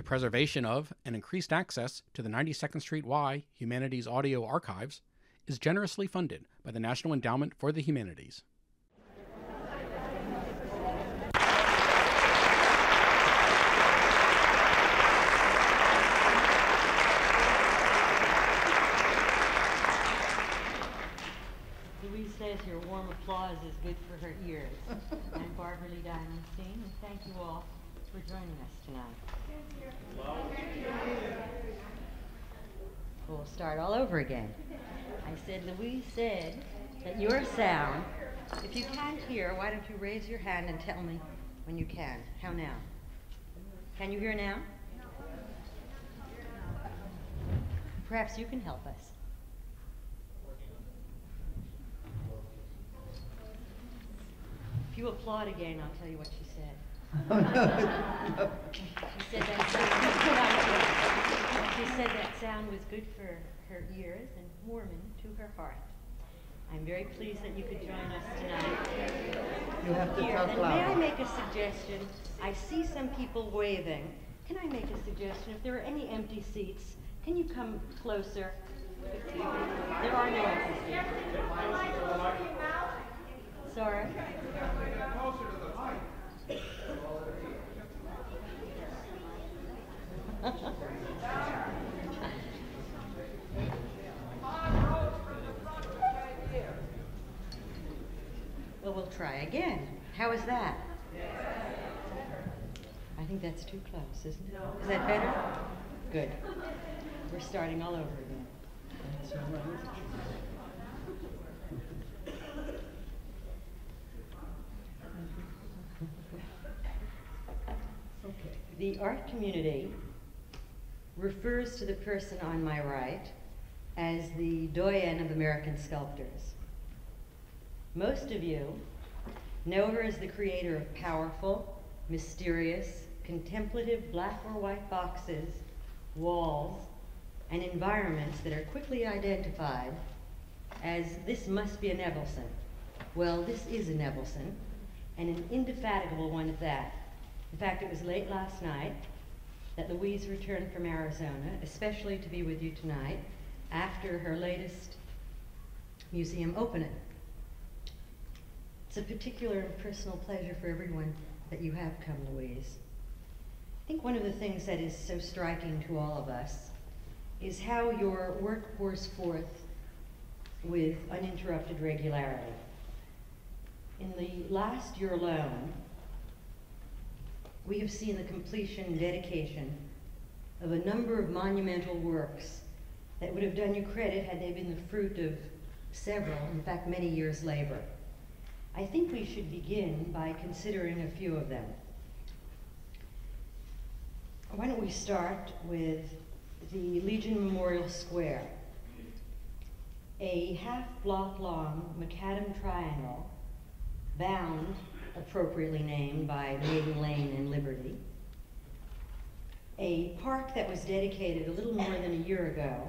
preservation of and increased access to the 92nd Street Y Humanities Audio Archives is generously funded by the National Endowment for the Humanities. Louise says your warm applause is good for her ears. I'm Barbaralee Diamonstein, and thank you all for joining us tonight. We'll start all over again. I said, Louise said that your sound, if you can't hear, why don't you raise your hand and tell me when you can. How now? Can you hear now? Perhaps you can help us. If you applaud again, I'll tell you what she said. She said that sound was good for her ears and warming to her heart. I'm very pleased that you could join us tonight. You have to talk louder. May I make a suggestion? I see some people waving. Can I make a suggestion? If there are any empty seats, can you come closer? There are no empty seats. Sorry. Well, we'll try again. How is that? I think that's too close, isn't it? Is that better? Good. We're starting all over again. That's all right. The art community refers to the person on my right as the doyenne of American sculptors. Most of you know her as the creator of powerful, mysterious, contemplative black or white boxes, walls, and environments that are quickly identified as this must be a Nevelson. Well, this is a Nevelson, and an indefatigable one at that. In fact, it was late last night that Louise returned from Arizona, especially to be with you tonight, after her latest museum opening. It's a particular and personal pleasure for everyone that you have come, Louise. I think one of the things that is so striking to all of us is how your work pours forth with uninterrupted regularity. In the last year alone, we have seen the completion and dedication of a number of monumental works that would have done you credit had they been the fruit of several, in fact many years' labor. I think we should begin by considering a few of them. Why don't we start with the Legion Memorial Square, a half-block long macadam triangle bound, appropriately named by Maiden Lane and Liberty, a park that was dedicated a little more than a year ago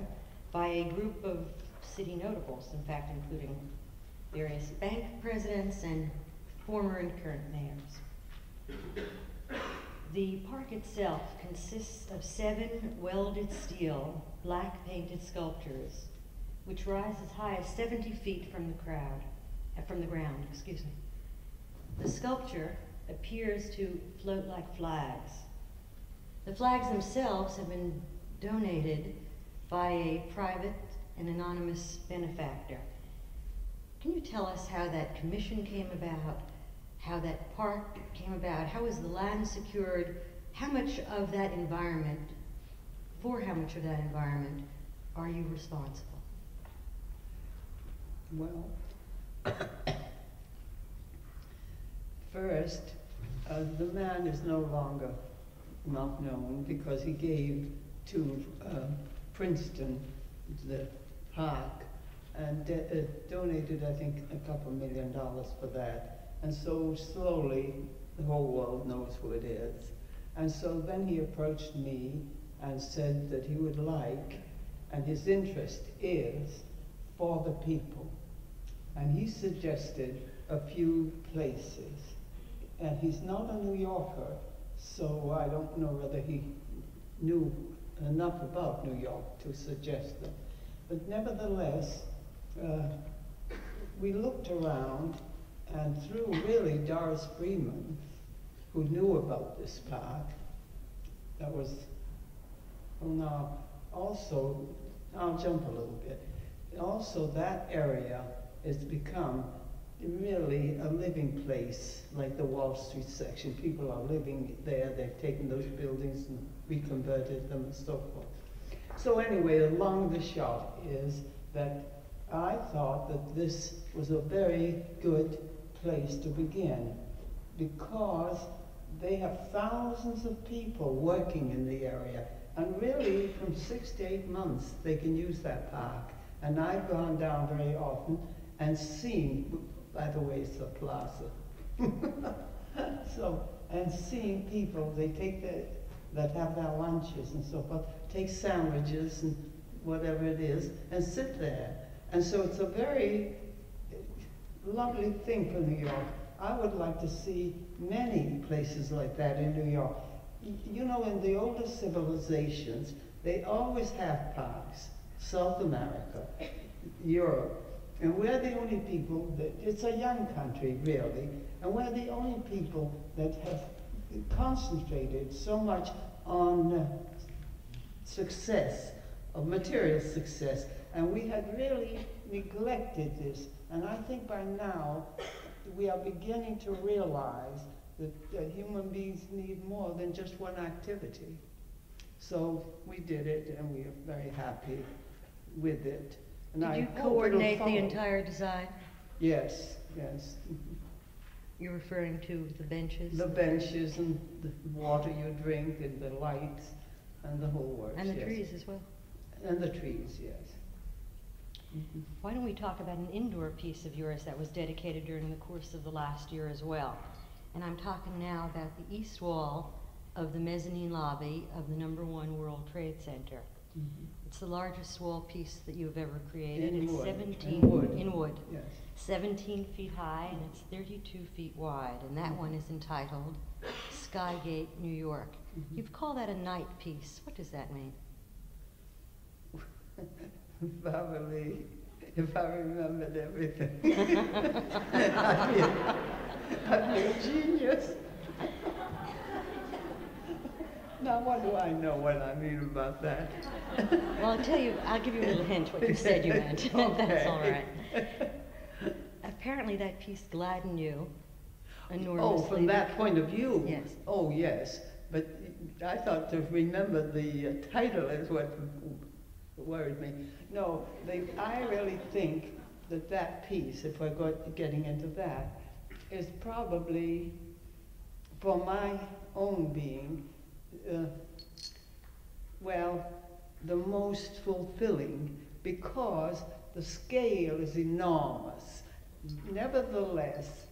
by a group of city notables, in fact including various bank presidents and former and current mayors. The park itself consists of 7 welded steel, black painted sculptures, which rise as high as 70 feet from the ground. The sculpture appears to float like flags. The flags themselves have been donated by a private and anonymous benefactor. Can you tell us how that commission came about, how that park came about, how was the land secured, how much of that environment, for how much of that environment are you responsible? Well, first, the man is no longer not known because he gave to Princeton the park and donated, I think, a couple $1 million for that. And so slowly, the whole world knows who it is. And so then he approached me and said that he would like, and his interest is, for the people. And he suggested a few places. And he's not a New Yorker, so I don't know whether he knew enough about New York to suggest them. But nevertheless, we looked around, and through really Doris Freeman, who knew about this park, that was, well now, also, I'll jump a little bit. Also, that area has become really a living place, like the Wall Street section. People are living there. They've taken those buildings and reconverted them and so forth. So anyway, the long and the short is that I thought that this was a very good place to begin, because they have thousands of people working in the area, and really from 6 to 8 months they can use that park. And I've gone down very often and seen, by the way, it's a plaza. So, and seeing people, they take that have their lunches and so forth, take sandwiches and whatever it is, and sit there. And so it's a very lovely thing for New York. I would like to see many places like that in New York. You know, in the older civilizations, they always have parks. South America, Europe, and we're the only people that, it's a young country really, and we're the only people that have concentrated so much on success, of material success, and we had really neglected this. And I think by now we are beginning to realize that human beings need more than just one activity. So we did it, and we are very happy with it. And Did you coordinate the entire design? Yes, yes. You're referring to the benches? The benches and the water you drink and the lights and the whole works. And the yes. trees as well? And the trees, yes. Mm-hmm. Why don't we talk about an indoor piece of yours that was dedicated during the course of the last year as well? And I'm talking now about the east wall of the mezzanine lobby of the #1 World Trade Center. Mm-hmm. It's the largest wall piece that you've ever created. In it's wood. 17 in wood. Yes. 17 feet high, and it's 32 feet wide. And that one is entitled Skygate, New York. Mm-hmm. You've called that a night piece. What does that mean? Barbaralee, if I remembered everything, I'd be a genius. Now, what do I know what I mean about that? Well, I'll give you a little hint what you said you meant. Okay. That's all right. Apparently that piece gladdened you enormously. Oh, from that point of view? Yes. Oh, yes. But I thought to remember the title is what worried me. No, I really think that piece, if we're getting into that, is probably, for my own being, well, the most fulfilling, because the scale is enormous. Nevertheless,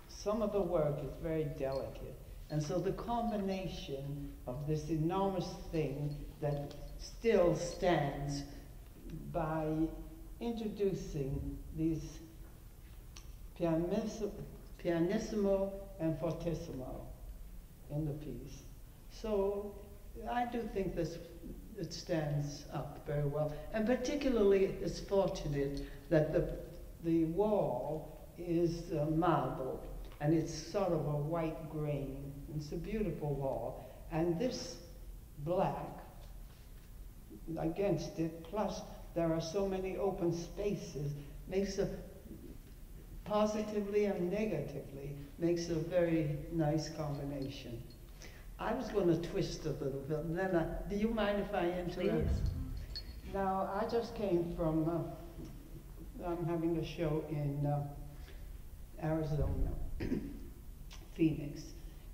some of the work is very delicate. And so the combination of this enormous thing that still stands by introducing these pianissimo and fortissimo in the piece. So I do think it stands up very well. And particularly it's fortunate that the wall is marble, and it's sort of a white grain. It's a beautiful wall. And this black against it, plus there are so many open spaces, makes a positively and negatively, makes a very nice combination. I was going to twist a little bit, and then do you mind if I interrupt? Please. Now, I just came from, I'm having a show in Arizona, Phoenix,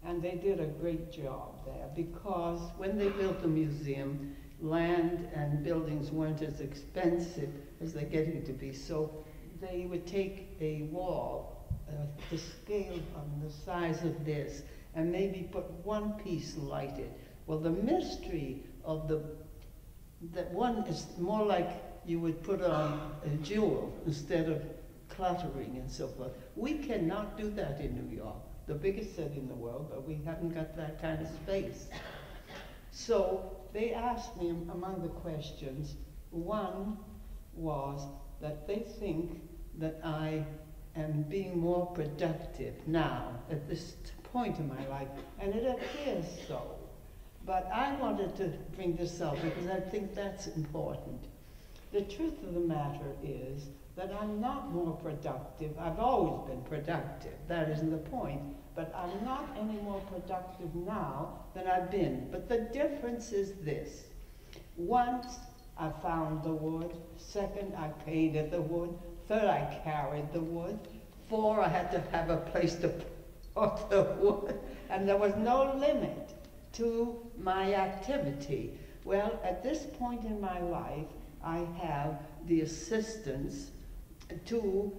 and they did a great job there, because when they built the museum, land and buildings weren't as expensive as they're getting to be, so they would take a wall, the scale on the size of this, and maybe put one piece lighted. Well, the mystery of that one is more like you would put on a jewel instead of cluttering and so forth. We cannot do that in New York, the biggest city in the world, but we haven't got that kind of space. So they asked me among the questions, one was that they think that I am being more productive now at this point in my life, and it appears so. But I wanted to bring this up because I think that's important. The truth of the matter is that I'm not more productive. I've always been productive. That isn't the point. But I'm not any more productive now than I've been. But the difference is this. Once I found the wood. Second, I painted the wood. Third, I carried the wood. 4, I had to have a place to put the wood. And there was no limit to my activity. Well, at this point in my life, I have the assistance to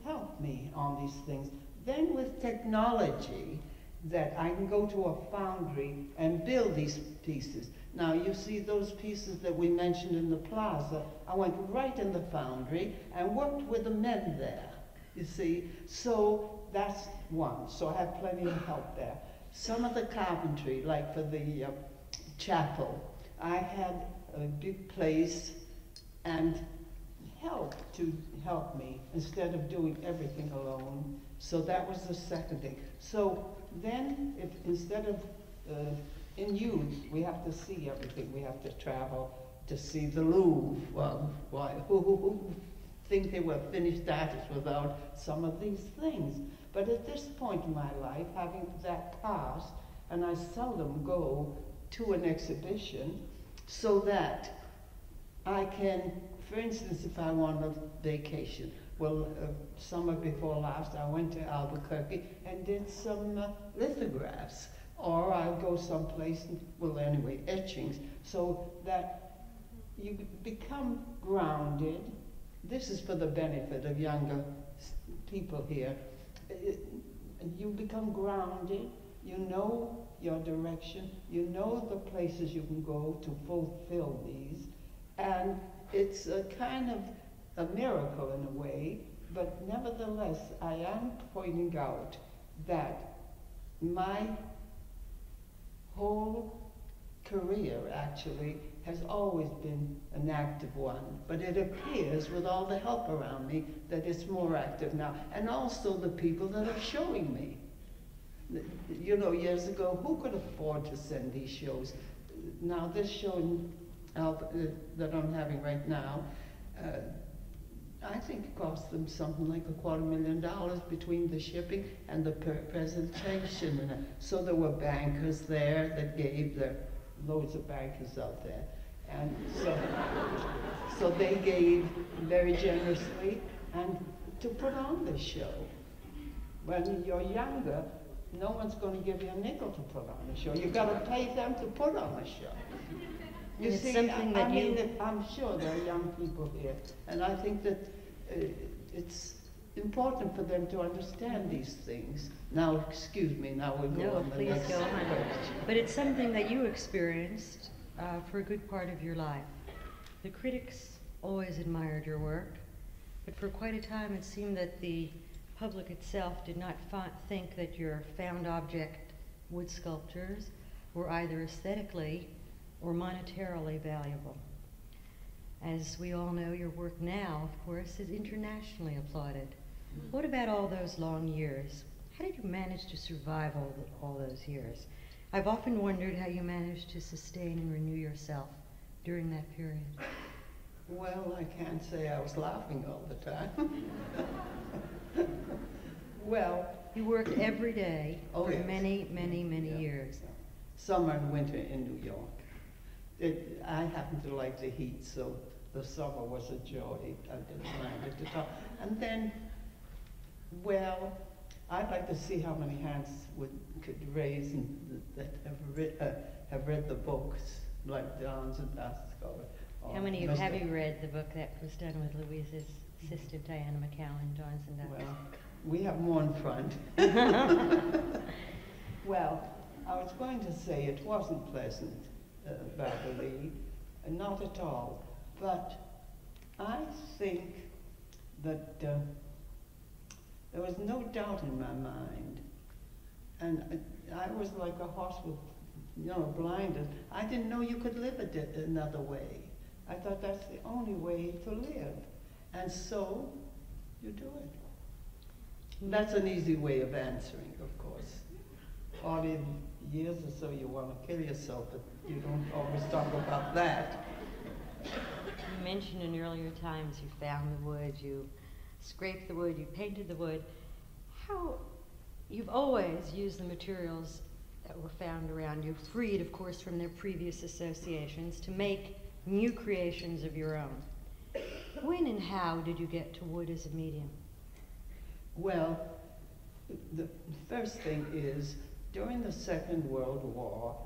help me on these things. Then with technology, that I can go to a foundry and build these pieces. Now you see those pieces that we mentioned in the plaza, I went right in the foundry and worked with the men there, you see. So that's one, so I have plenty of help there. Some of the carpentry, like for the chapel, I had a big place and help to help me instead of doing everything alone. So that was the second thing. So then, if instead of in youth, we have to see everything. We have to travel to see the Louvre. Well, who think they were finished artists without some of these things? But at this point in my life, having that past, and I seldom go to an exhibition, so that I can, for instance, if I want a vacation, well, summer before last, I went to Albuquerque and did some lithographs, or I'll go someplace, well, anyway, etchings, so that you become grounded. This is for the benefit of younger people here. You become grounded, you know your direction, you know the places you can go to fulfill these, and it's a kind of a miracle in a way, but nevertheless, I am pointing out that my whole career actually has always been an active one, but it appears with all the help around me that it's more active now, and also the people that are showing me. You know, years ago, who could afford to send these shows? Now this show that I'm having right now, I think it cost them something like $250,000 between the shipping and the presentation. So there were bankers there that gave, there loads of bankers out there. And so they gave very generously and to put on this show. When you're younger, no one's going to give you a nickel to put on the show. You've got to pay them to put on the show. You it's see, something that I'm sure there are young people here, and I think that it's important for them to understand these things. Now, excuse me, now we'll go on the please next go on. question. But it's something that you experienced for a good part of your life. The critics always admired your work, but for quite a time it seemed that the public itself did not think that your found object wood sculptures were either aesthetically or monetarily valuable. As we all know, your work now, of course, is internationally applauded. What about all those long years? How did you manage to survive all those years? I've often wondered how you managed to sustain and renew yourself during that period. Well, I can't say I was laughing all the time. Well, you worked every day for yes. many years. Summer and winter in New York. I happen to like the heat, so the summer was a joy. I didn't mind it at all. And then, well, I'd like to see how many hands could raise and that have read the books, like Don's and Pascal. How many have you read the book that was done with Louise's assistant, Diana McCowan, Don's and Ducks? Well, we have more in front. Well, I was going to say it wasn't pleasant, Barbaralee, not at all. But I think that there was no doubt in my mind. And I was like a horse with blinded. I didn't know you could live another way. I thought that's the only way to live. And so, you do it. That's an easy way of answering, of course. 40 years or so you want to kill yourself, but you don't always talk about that. You mentioned in earlier times you found the wood, you scraped the wood, you painted the wood. How, you've always used the materials that were found around you, freed, of course, from their previous associations, to make new creations of your own. When and how did you get to wood as a medium? Well, the first thing is, during the Second World War,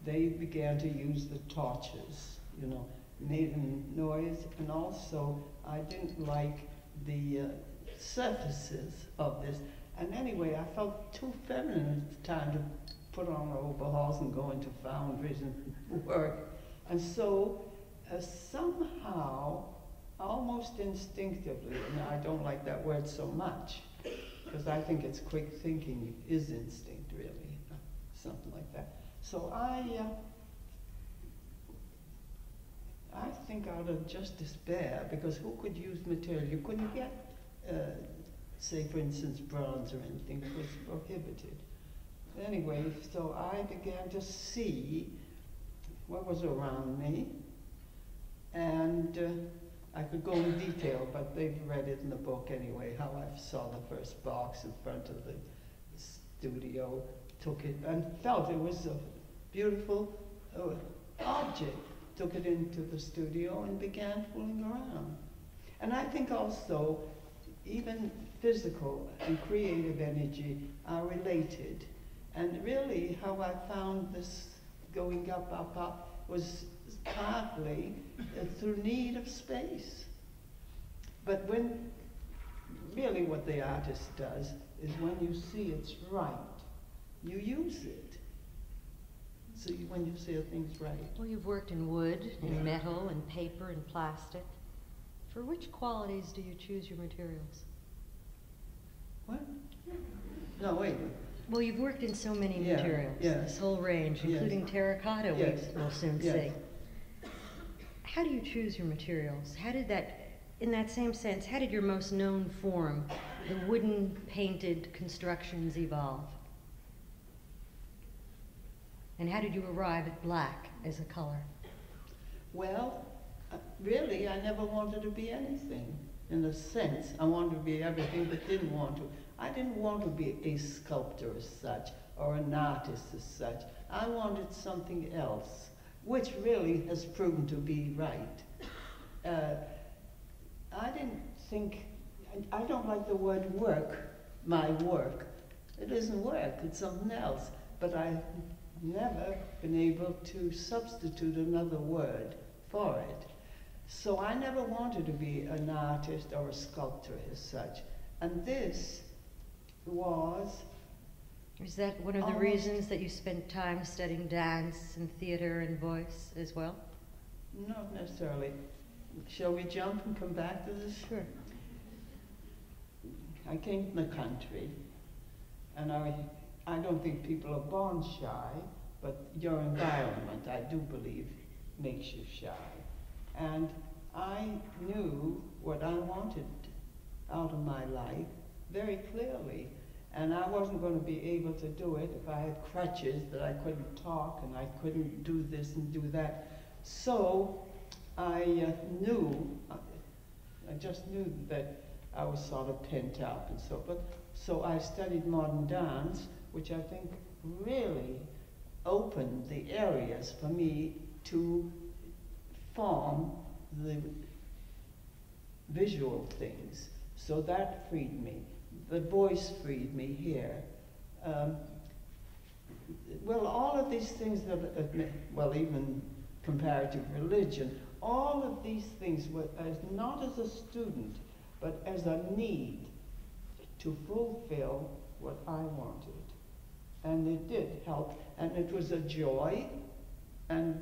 they began to use the torches, made a noise, and also I didn't like the surfaces of this. And anyway, I felt too feminine at the time to put on overalls and go into foundries and work. And so somehow, almost instinctively, and I don't like that word so much, because I think it's quick thinking is instinct, really, something like that. So I think out of just despair, because who could use material? You couldn't get, say, for instance, bronze or anything. It was prohibited. Anyway, so I began to see what was around me, and I could go in detail, but they've read it in the book anyway, how I saw the first box in front of the studio, took it, and felt it was a beautiful object. Took it into the studio and began fooling around. And I think also, even physical and creative energy are related. And really, how I found this going up, was partly through need of space. But really what the artist does is when you see it's right, you use it. So when you see a thing's right. Well, you've worked in wood, in metal, and paper, and plastic. For which qualities do you choose your materials? What? No, wait. Well, you've worked in so many materials, this whole range, including terracotta, we'll soon see. How do you choose your materials? How did that, in that same sense, how did your most known form, the wooden painted constructions, evolve? And how did you arrive at black as a color? Well, really, I never wanted to be anything. In a sense, I wanted to be everything, but didn't want to. I didn't want to be a sculptor as such, or an artist as such. I wanted something else, which really has proven to be right. I didn't think, I don't like the word work, my work. It isn't work, it's something else. But I've never been able to substitute another word for it. So I never wanted to be an artist or a sculptor as such. And this was... Is that one of the reasons that you spent time studying dance and theater and voice as well? Not necessarily. Shall we jump and come back to this? Sure. I came from the country, and I don't think people are born shy, but your environment, I do believe, makes you shy. And I knew what I wanted out of my life very clearly. And I wasn't going to be able to do it if I had crutches that I couldn't talk and I couldn't do this and do that. So I just knew that I was sort of pent up and so forth. So I studied modern dance, which I think really opened the areas for me to form the visual things. So that freed me. The voice freed me here. Well, all of these things that, even comparative religion, all of these things were not as a student, but as a need to fulfill what I wanted. And it did help, and it was a joy, and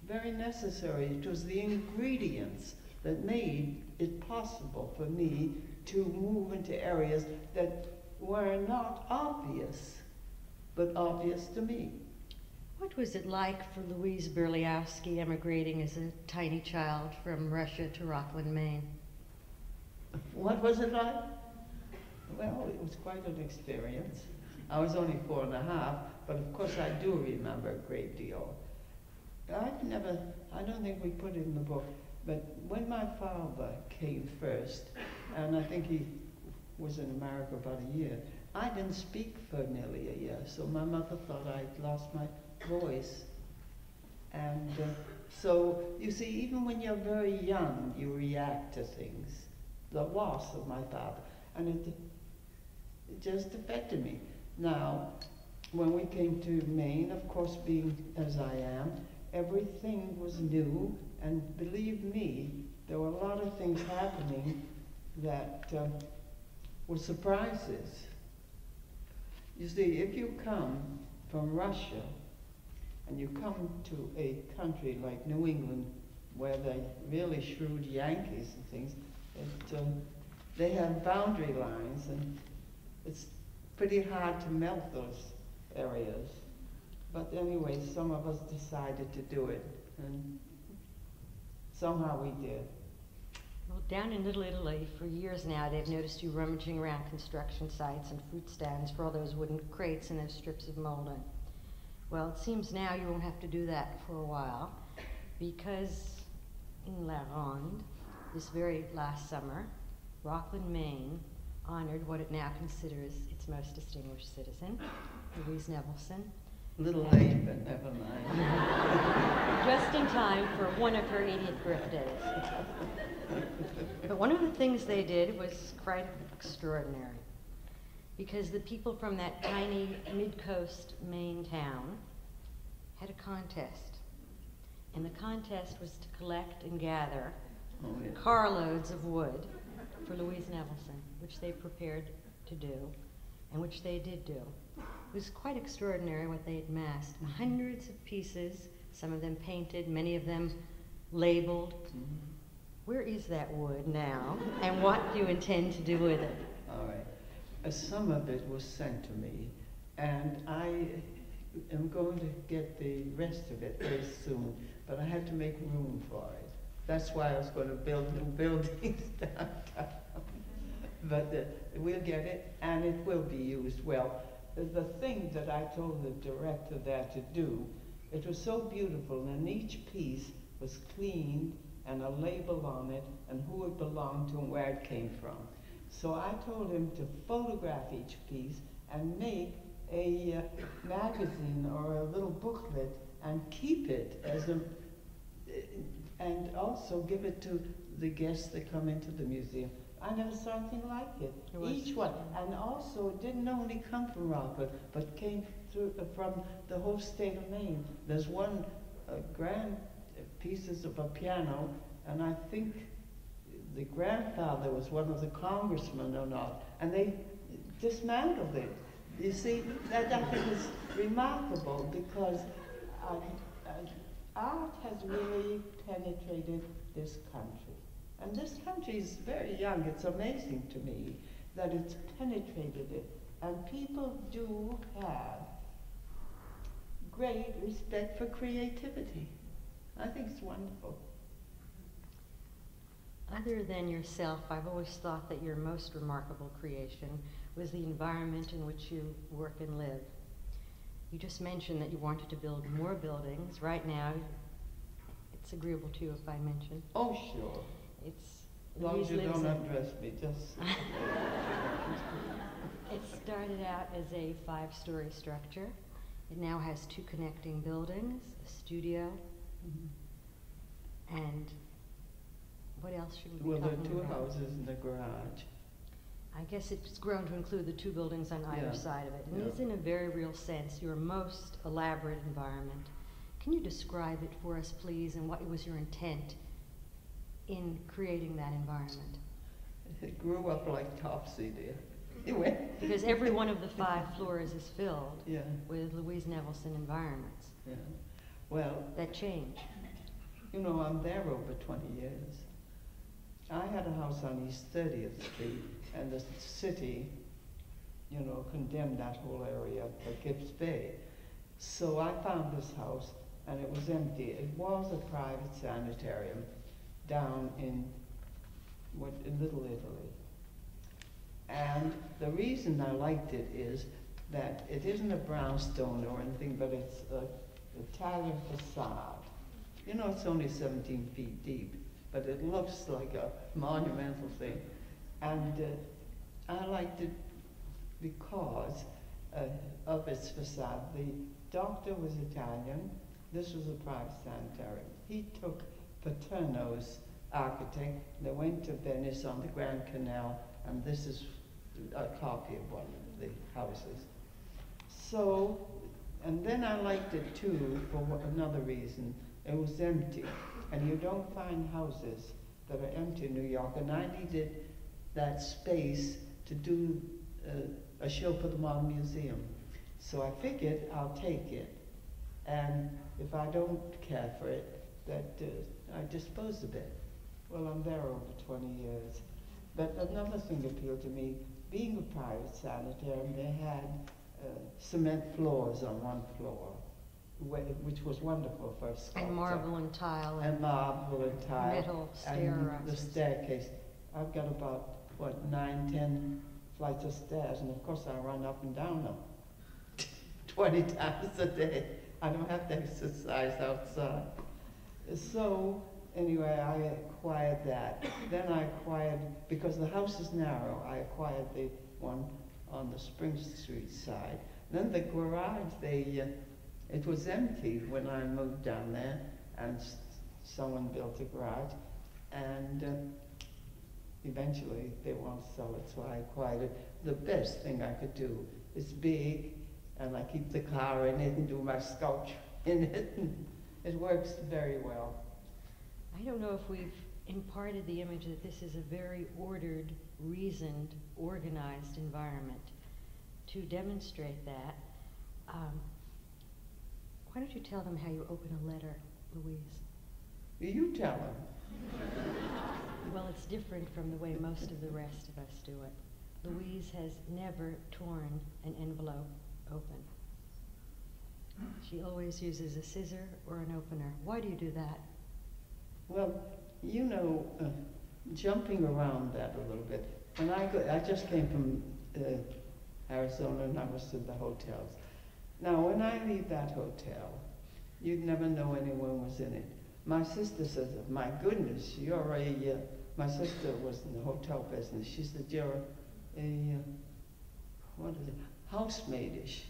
very necessary. It was the ingredients that made it possible for me to move into areas that were not obvious, but obvious to me. What was it like for Louise Berliowski emigrating as a tiny child from Russia to Rockland, Maine? What was it like? Well, it was quite an experience. I was only 4.5, but of course I do remember a great deal. I don't think we put it in the book, but when my father came first, and I think he was in America about a year, I didn't speak for nearly a year, so my mother thought I'd lost my voice. And so, you see, even when you're very young, you react to things. The loss of my father, and it just affected me. Now, when we came to Maine, of course, being as I am, everything was new, and believe me, there were a lot of things happening that were surprises. You see, if you come from Russia, and you come to a country like New England, where they're really shrewd Yankees and things, they have boundary lines, and it's pretty hard to melt those areas. But anyway, some of us decided to do it, and somehow we did. Well, down in Little Italy, for years now, they've noticed you rummaging around construction sites and fruit stands for all those wooden crates and those strips of molding. Well, it seems now you won't have to do that for a while, because in La Ronde, this very last summer, Rockland, Maine, honored what it now considers its most distinguished citizen, Louise Nevelson. Little late, but never mind. Just in time for one of her 80th birthdays. But one of the things they did was quite extraordinary, because the people from that tiny mid-coast Maine town had a contest. And the contest was to collect and gather carloads of wood for Louise Nevelson, which they prepared to do, and which they did do. It was quite extraordinary what they had amassed. Hundreds of pieces, some of them painted, many of them labeled. Where is that wood now, and what do you intend to do with it? All right. Some of it was sent to me, and I am going to get the rest of it very soon, but I have to make room for it. That's why I was going to build new buildings downtown. But we'll get it, and it will be used well. The thing that I told the director there to do, it was so beautiful, and each piece was cleaned and a label on it and who it belonged to and where it came from. So I told him to photograph each piece and make a magazine or a little booklet and keep it as a, and also give it to the guests that come into the museum. I never saw anything like it. Each one, and also it didn't only come from Rockland, but came through from the whole state of Maine. There's one grand pieces of a piano, and I think the grandfather was one of the congressmen or not, and they dismantled it. You see, that I think is remarkable, because art has really penetrated this country. And this country is very young. It's amazing to me that it's penetrated it. And people do have great respect for creativity. I think it's wonderful. Other than yourself, I've always thought that your most remarkable creation was the environment in which you work and live. You just mentioned that you wanted to build more buildings. Right now, it's agreeable to you if I mention. Oh, sure. It's as long as you don't undress me, just... It started out as a 5-story structure. It now has 2 connecting buildings, a studio, and what else should we be talking about? Well, there are 2 houses and a garage. I guess it's grown to include the 2 buildings on either side of it. And it's in a very real sense your most elaborate environment. Can you describe it for us, please, and what was your intent in creating that environment? It grew up like topsy, dear. Because every one of the 5 floors is filled with Louise Nevelson environments. Yeah. Well, that change. You know, I'm there over 20 years. I had a house on East 30th Street, and the city, you know, condemned that whole area for Gibbs Bay. So I found this house, and it was empty. It was a private sanitarium down in Little Italy. And the reason I liked it is that it isn't a brownstone or anything, but it's an Italian facade. You know, it's only 17 feet deep, but it looks like a monumental thing. And I liked it because of its facade. The doctor was Italian. This was a private sanitarium. He took Paterno's architect. They went to Venice on the Grand Canal, and this is a copy of one of the houses. So, and then I liked it too for another reason. It was empty, and you don't find houses that are empty in New York, and I needed that space to do a show for the Modern Museum. So I figured I'll take it, and if I don't care for it, that I dispose of it. Well, I'm there over 20 years. But another thing appealed to me. Being a private sanitarium, they had cement floors on one floor, which was wonderful for a sculptor. And marble and tile. And marble and tile. Metal and the staircase. I've got about, 9, 10 flights of stairs, and of course I run up and down them 20 times a day. I don't have to exercise outside. So anyway, I acquired that. Then I acquired, because the house is narrow, I acquired the one on the Spring Street side. Then the garage, it was empty when I moved down there, and someone built a garage, and eventually they want to sell it, so I acquired it. The best thing I could do. It's big, and I keep the car in it and do my sculpture in it. It works very well. I don't know if we've imparted the image that this is a very ordered, reasoned, organized environment. To demonstrate that, why don't you tell them how you open a letter, Louise? You tell them. Well, it's different from the way most of the rest of us do it. Louise has never torn an envelope open. She always uses a scissor or an opener. Why do you do that? Well, you know, jumping around that a little bit. When I just came from Arizona, and I was to the hotels. Now, when I leave that hotel, you'd never know anyone was in it. My sister says, "My goodness, my sister was in the hotel business." She said, "You're housemaid-ish,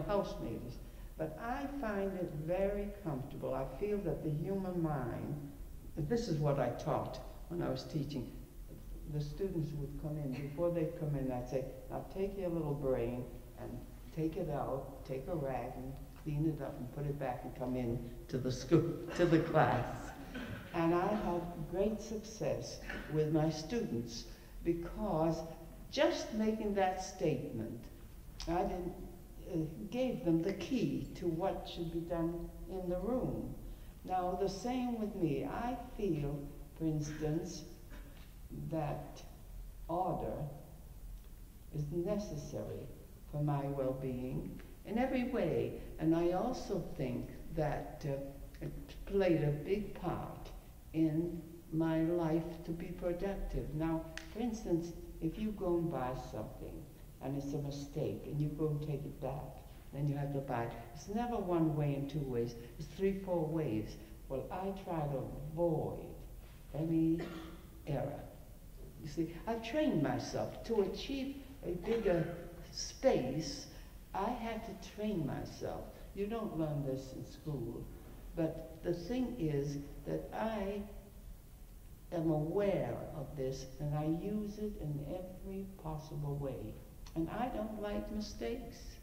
housemaid-ish." But I find it very comfortable. I feel that the human mind, and this is what I taught when I was teaching. The students would come in. Before they'd come in, I'd say, "Now take your little brain and take it out, take a rag and clean it up and put it back and come in to the school, to the class." And I had great success with my students because just making that statement, I gave them the key to what should be done in the room. Now, the same with me. I feel, for instance, that order is necessary for my well-being in every way. And I also think that it played a big part in my life to be productive. Now, for instance, if you go and buy something and it's a mistake and you go and take it back, then you have to buy it. It's never one way and two ways. It's 3, 4 ways. Well, I try to avoid any error. You see, I've trained myself to achieve a bigger space. I had to train myself. You don't learn this in school. But the thing is that I am aware of this and I use it in every possible way. And I don't like mistakes,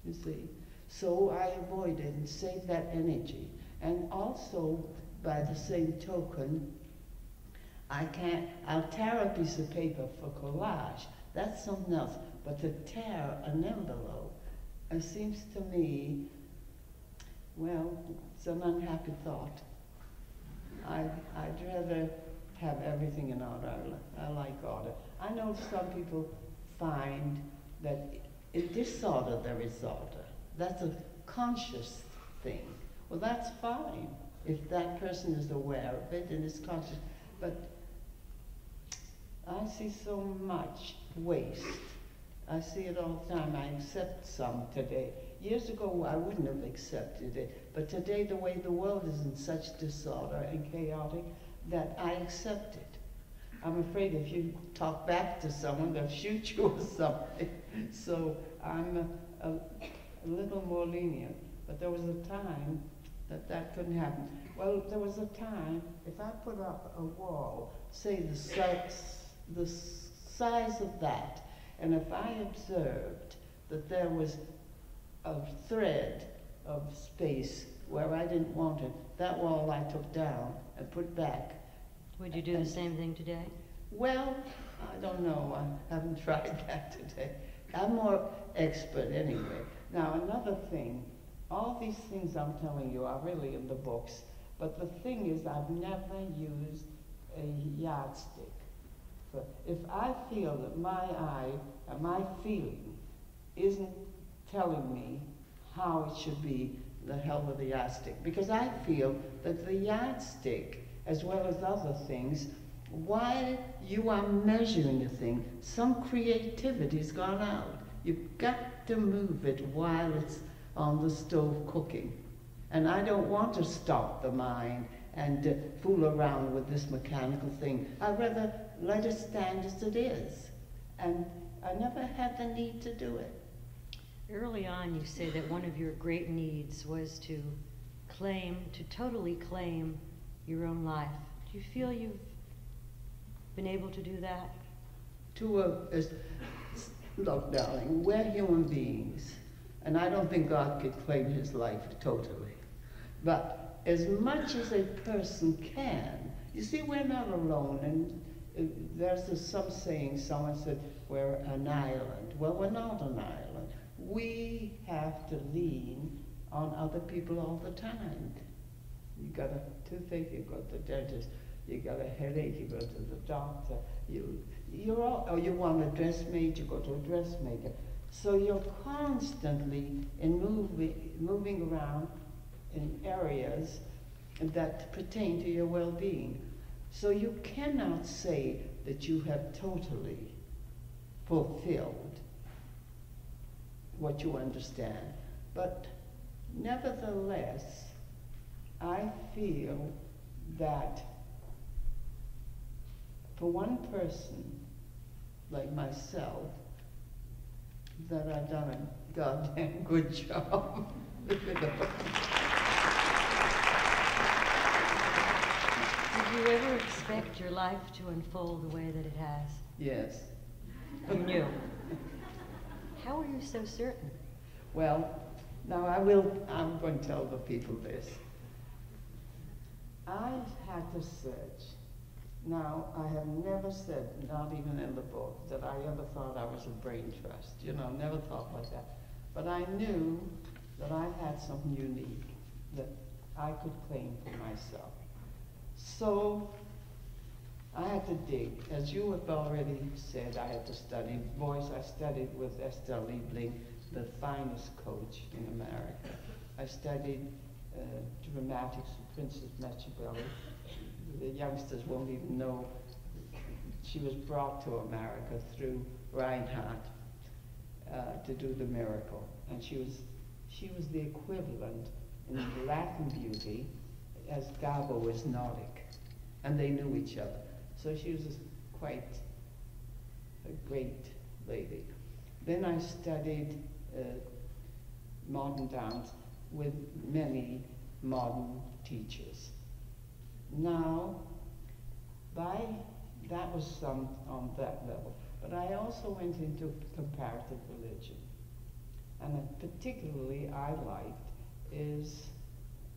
you see. So I avoid it and save that energy. And also, by the same token, I'll tear a piece of paper for collage. That's something else. But to tear an envelope, it seems to me, well, it's an unhappy thought. I'd rather have everything in order. I like order. I know some people find that in disorder there is order. That's conscious thing. Well, that's fine if that person is aware of it and is conscious. But I see so much waste. I see it all the time. I accept some today. Years ago, I wouldn't have accepted it. But today, the way the world is in such disorder and chaotic, that I accept it. I'm afraid if you talk back to someone, they'll shoot you or something. So I'm a little more lenient. But there was a time that that couldn't happen. Well, there was a time, if I put up a wall, say the size of that, and if I observed that there was a thread of space where I didn't want it, that wall I took down and put back. Would you do the same thing today? Well, I don't know. I haven't tried that today. I'm more expert anyway. Now, another thing, all these things I'm telling you are really in the books, but the thing is I've never used a yardstick. If I feel that my eye and my feeling isn't telling me how it should be, the hell with the yardstick. Because I feel that the yardstick, as well as other things, while you are measuring a thing, some creativity's gone out. You've got to move it while it's on the stove cooking. And I don't want to stop the mind and fool around with this mechanical thing. I'd rather let it stand as it is. And I never had the need to do it. Early on, you say that one of your great needs was to totally claim your own life. Do you feel you've been able to do that? Look, darling, we're human beings, and I don't think God could claim his life totally. But as much as a person can, you see, we're not alone, and there's some saying, someone said, we're an island. Well, we're not an island. We have to lean on other people all the time. You got a toothache, you go to the dentist. You got a headache, you go to the doctor. You want a dress made, you go to a dressmaker. So you're constantly moving around in areas that pertain to your well-being. So you cannot say that you have totally fulfilled what you understand. But nevertheless, I feel that for one person like myself, that I've done a goddamn good job. Did you ever expect your life to unfold the way that it has? Yes. You knew. How are you so certain? Well, now I'm going to tell the people this. I had to search. Now, I have never said, not even in the book, that I ever thought I was a brain trust. You know, never thought like that. But I knew that I had something unique that I could claim for myself. So I had to dig. As you have already said, I had to study voice. I studied with Esther Liebling, the finest coach in America. I studied dramatics with Princess Machiavelli. The youngsters won't even know she was brought to America through Reinhardt to do the miracle. And she was the equivalent in Latin beauty as Gabo is Nordic. And they knew each other. So she was quite a great lady. Then I studied modern dance with many modern teachers. Now, that was some on that level. But I also went into comparative religion. And particularly I liked is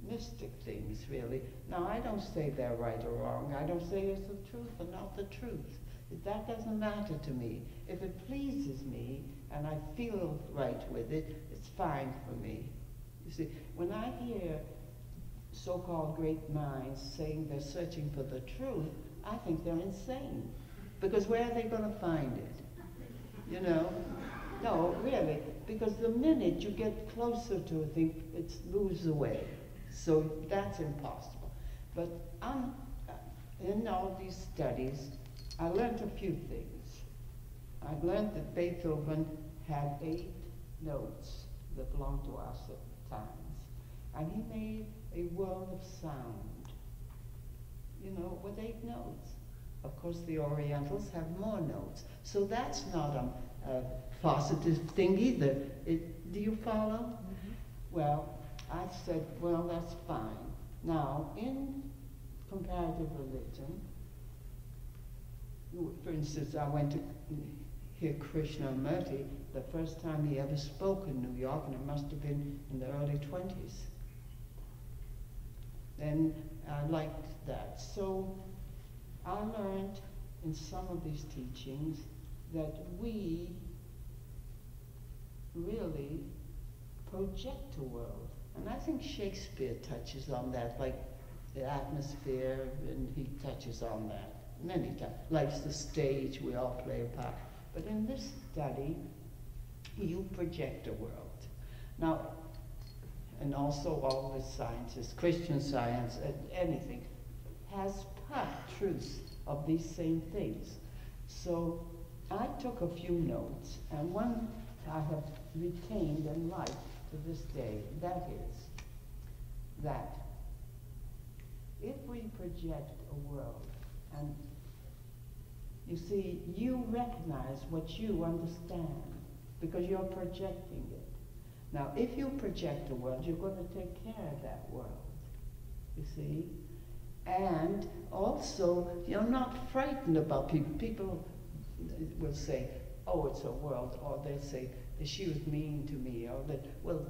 mystic things, really. Now, I don't say they're right or wrong. I don't say it's the truth or not the truth. That doesn't matter to me. If it pleases me and I feel right with it, it's fine for me. You see, when I hear so-called great minds saying they're searching for the truth, I think they're insane. Because where are they going to find it? You know? No, really, because the minute you get closer to a thing, it moves away. So that's impossible. But in all these studies, I learned a few things. I learned that Beethoven had 8 notes that belonged to us at times. And he made a world of sound, you know, with 8 notes. Of course, the Orientals have more notes. So that's not a positive thing either. Do you follow? Mm-hmm. Well, I said, well, that's fine. Now, in comparative religion, for instance, I went to hear Krishnamurti the first time he ever spoke in New York, and it must have been in the early 20s. And I liked that. So I learned in some of these teachings that we really project a world. And I think Shakespeare touches on that, like the atmosphere, and he touches on that many times. Life's the stage, we all play a part. But in this study, you project a world. Now, and also all the sciences, Christian Science, anything, has truths of these same things. So I took a few notes, and one I have retained and liked to this day. That is that if we project a world, and you see, you recognize what you understand because you're projecting it. Now, if you project a world, you're going to take care of that world, you see? And also, you're not frightened about people. People will say, oh, it's a world, or they say, she was mean to me, or that, well,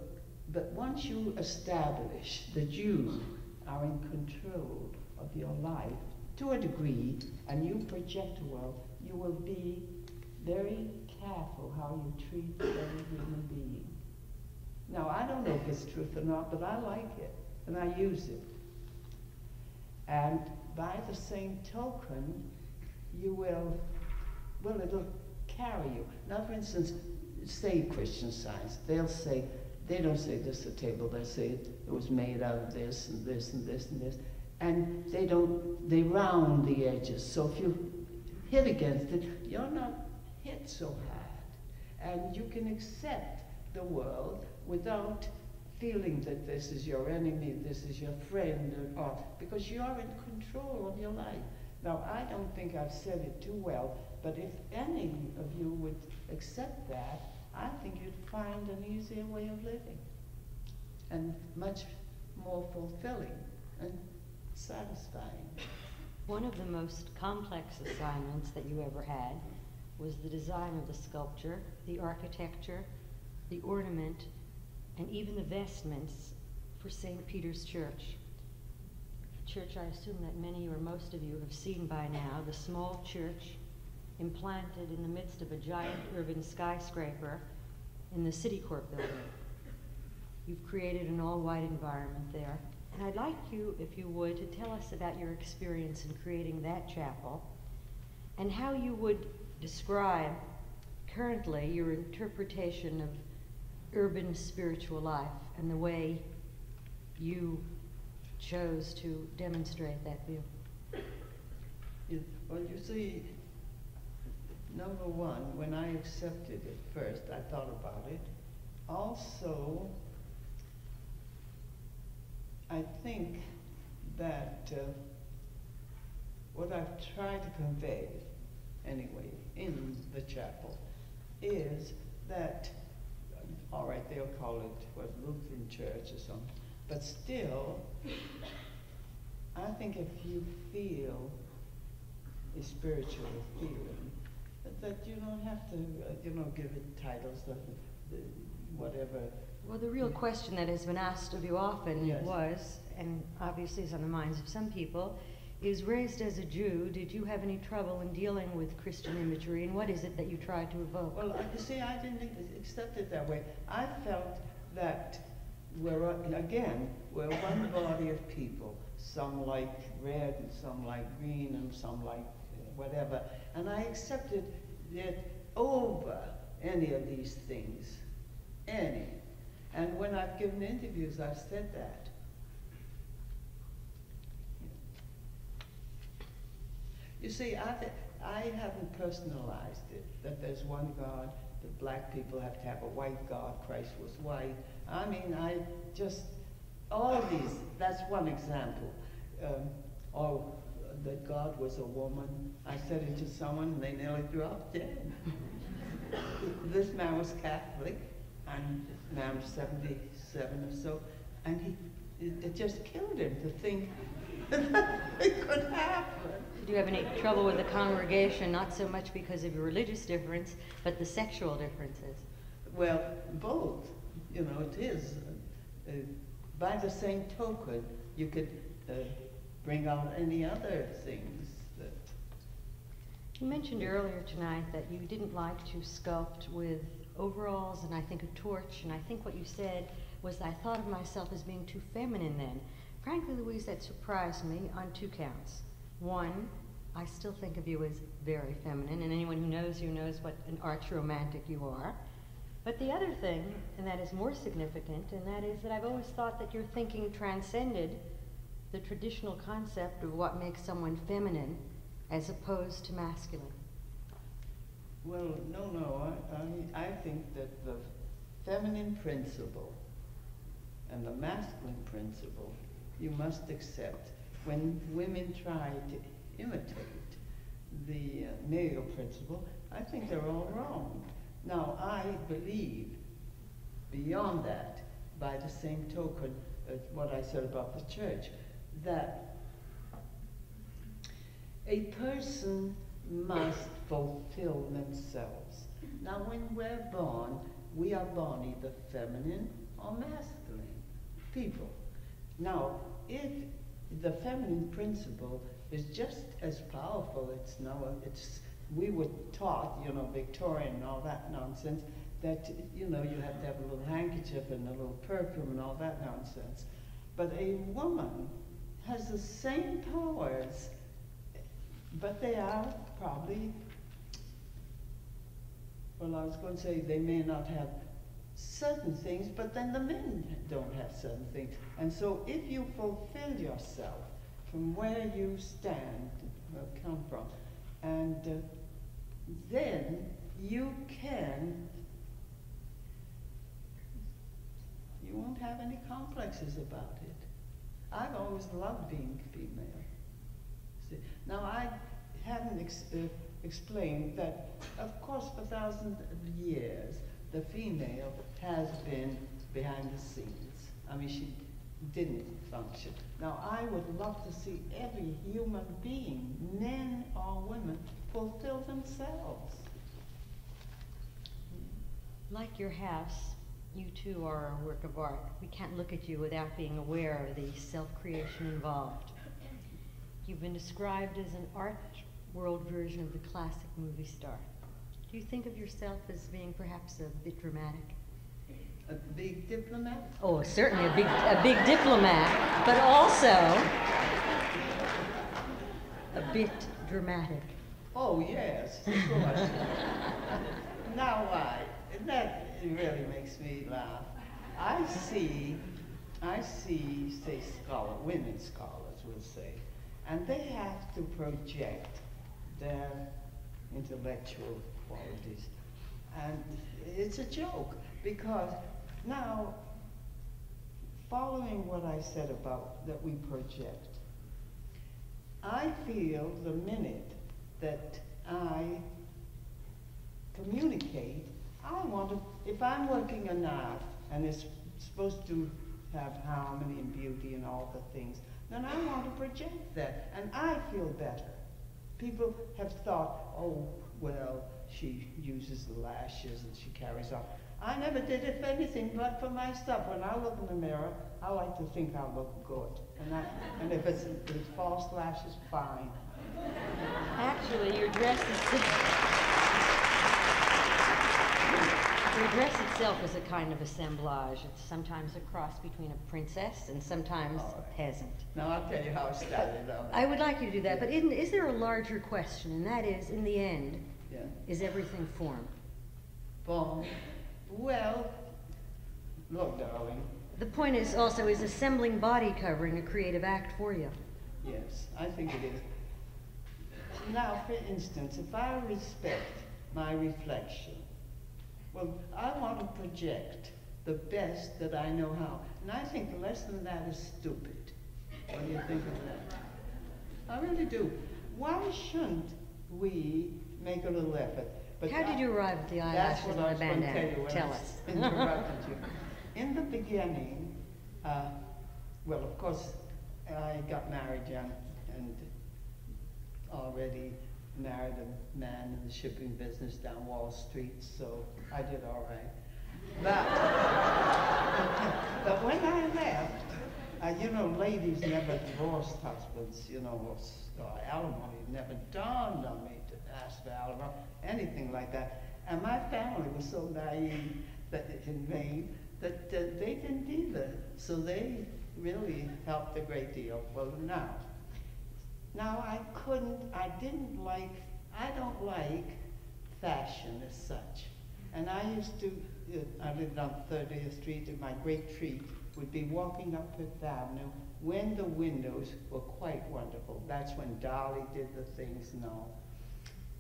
but once you establish that you are in control of your life to a degree, and you project a world, you will be very careful how you treat every human being. Now, I don't know if it's truth or not, but I like it, and I use it. And by the same token, you will, well, it'll carry you. Now, for instance, say Christian Science, they'll say, they don't say this at the table, they say it was made out of this and this and this and this. And they round the edges. So if you hit against it, you're not hit so hard. And you can accept the world without feeling that this is your enemy, this is your friend, or because you're in control of your life. Now, I don't think I've said it too well, but if any of you would accept that, I think you'd find an easier way of living, and much more fulfilling and satisfying. One of the most complex assignments that you ever had was the design of the sculpture, the architecture, the ornament, and even the vestments for St. Peter's Church. A church I assume that many or most of you have seen by now, the small church implanted in the midst of a giant urban skyscraper in the City Corp building. You've created an all-white environment there. And I'd like you, if you would, to tell us about your experience in creating that chapel and how you would describe currently your interpretation of urban spiritual life and the way you chose to demonstrate that view. Well, you see, number one, when I accepted it first, I thought about it. Also, I think that what I've tried to convey, anyway, in the chapel, is that, all right, they'll call it, what, Lutheran church or something, but still, I think if you feel a spiritual feeling, that you don't have to, give it titles, whatever. Well, the real question that has been asked of you often Yes. was, and obviously is on the minds of some people, is raised as a Jew, did you have any trouble in dealing with Christian imagery, and what is it that you try to evoke? Well, you see, I didn't accept it that way. I felt that we're one body of people. Some like red, and some like green, and some like whatever. And I accepted that over any of these things. Any. And when I've given interviews, I've said that. You see, I haven't personalized it, that there's one God, that black people have to have a white God, Christ was white. I mean, all of these, that's one example. Or that God was a woman. I said it to someone and they nearly dropped dead. This man was Catholic, and man was 77 or so, and it just killed him to think that it could happen. Do you have any trouble with the congregation, not so much because of your religious difference, but the sexual differences? Well, both. You know, it is. By the same token, you could bring out any other things that... You mentioned earlier tonight that you didn't like to sculpt with overalls and I think a torch, and I think what you said was I thought of myself as being too feminine then. Frankly, Louise, that surprised me on 2 counts. One, I still think of you as very feminine, and anyone who knows you knows what an arch romantic you are. But the other thing, and that is more significant, and that is that I've always thought that your thinking transcended the traditional concept of what makes someone feminine as opposed to masculine. Well, no, I think that the feminine principle and the masculine principle you must accept. When women try to imitate the male principle, I think they're all wrong. Now, I believe, beyond that, by the same token, what I said about the church, that a person must fulfill themselves. Now, when we're born, we are born either feminine or masculine people. Now, if the feminine principle is just as powerful, we were taught, you know, Victorian and all that nonsense, that, you know, you have to have a little handkerchief and a little perfume and all that nonsense. But a woman has the same powers, but they are probably, well, I was going to say they may not have certain things, but then the men don't have certain things. And so if you fulfill yourself from where you stand, come from, and then you won't have any complexes about it. I've always loved being female. See? Now, I haven't explained that, of course, for thousands of years, the female has been behind the scenes. I mean, she didn't function. Now, I would love to see every human being, men or women, fulfill themselves. Like your house, you too are a work of art. We can't look at you without being aware of the self-creation involved. You've been described as an art world version of the classic movie star. Do you think of yourself as being perhaps a bit dramatic? A big diplomat? Oh, certainly a big diplomat, but also a bit dramatic. Oh, yes, of course. Now why? That really makes me laugh. I see, say, women scholars will say, and they have to project their intellectual qualities. And it's a joke, because now, following what I said about that we project, I feel the minute that I communicate, I want to, if I'm working an art and it's supposed to have harmony and beauty and all the things, then I want to project that, and I feel better. People have thought, oh, well, she uses the lashes and she carries on. I never did it for anything but for myself. When I look in the mirror, I like to think I look good. And if it's false lashes, fine. Actually, your dress itself is a kind of assemblage. It's sometimes a cross between a princess and sometimes a peasant. Now, I'll tell you how it started out. I would like you to do that, but is there a larger question, and that is, in the end, is everything form? Bon. Well, look, darling. The point is also, is assembling body covering a creative act for you? Yes, I think it is. Now, for instance, if I respect my reflection, well, I want to project the best that I know how. And I think less than that is stupid. What do you think of that? I really do. Why shouldn't we make a little effort? But How did you arrive at the that's eyelashes what and I the was going to tell bandana? you when Tell I us. interrupted you. In the beginning, well, of course, I got married young and already married a man in the shipping business down Wall Street, so I did all right. But when I left, you know, ladies never divorced husbands, you know, or alimony. It never dawned on me to ask for alimony, anything like that. And my family was so naive that in vain that they didn't either. So they really helped a great deal. Well, now I don't like fashion as such. And I used to, I lived on 30th Street, and my great treat would be walking up Fifth Avenue when the windows were quite wonderful. That's when Dolly did the things and all.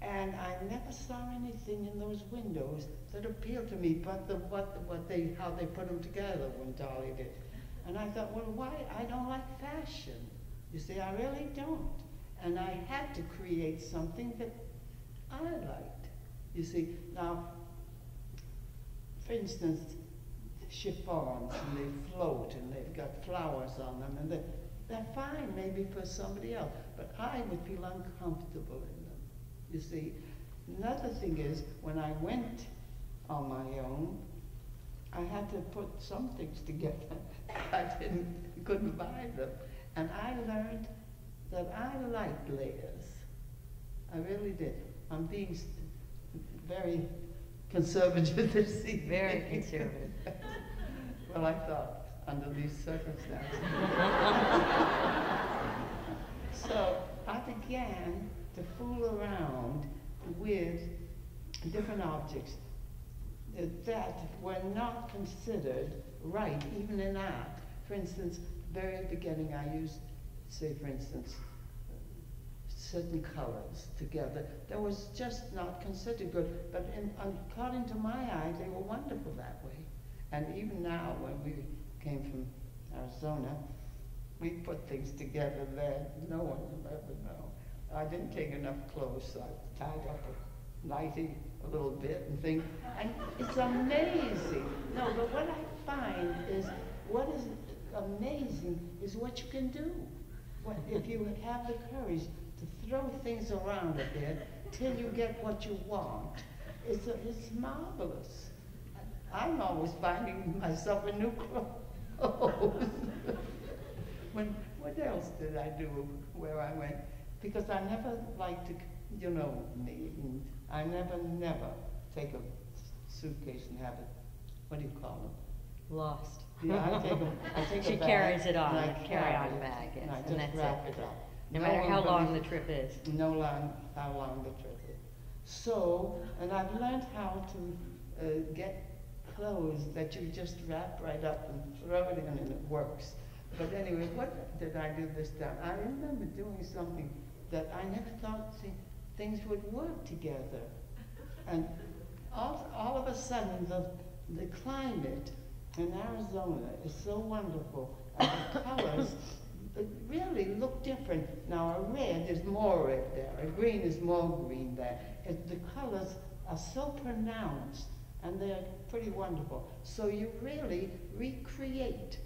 And I never saw anything in those windows that appealed to me but how they put them together when Dolly did. And I thought, well, why? I don't like fashion. You see, I really don't. And I had to create something that I liked. You see, now, for instance, chiffons, and they float, and they've got flowers on them, and they're fine maybe for somebody else, but I would feel uncomfortable in them. You see, another thing is, when I went on my own, I had to put some things together. I couldn't buy them. And I learned that I liked layers. I really did. I'm being very conservative this evening. Very conservative. Well, I thought, under these circumstances. So I began to fool around with different objects that were not considered right, even in art. For instance, very beginning I used, say for instance, certain colors together that was just not considered good, but according to my eye, they were wonderful that way. And even now, when we came from Arizona, we put things together that no one will ever know. I didn't take enough clothes, so I tied up a nightie a little bit and things, and it's amazing. No, but what I find is, what is amazing is what you can do. If you have the courage to throw things around a bit till you get what you want, it's marvelous. I'm always finding myself in new clothes. What else did I do where I went? Because I never like to, you know me, and I never take a suitcase and have it, what do you call them? Lost. Yeah, I take She a bag. carries it on, and I a carry-on carry it, bag, yes, and I and just that's wrap it. it up. No matter one how long really- the trip is. how long the trip is. So, and I've learned how to get clothes that you just wrap right up and throw it in and it works. But anyway, what did I do this time? I remember doing something that I never thought things would work together. And all of a sudden, the climate in Arizona is so wonderful, and the colors really look different. Now, a red is more red there, a green is more green there. The colors are so pronounced, and they're pretty wonderful. So you really recreate,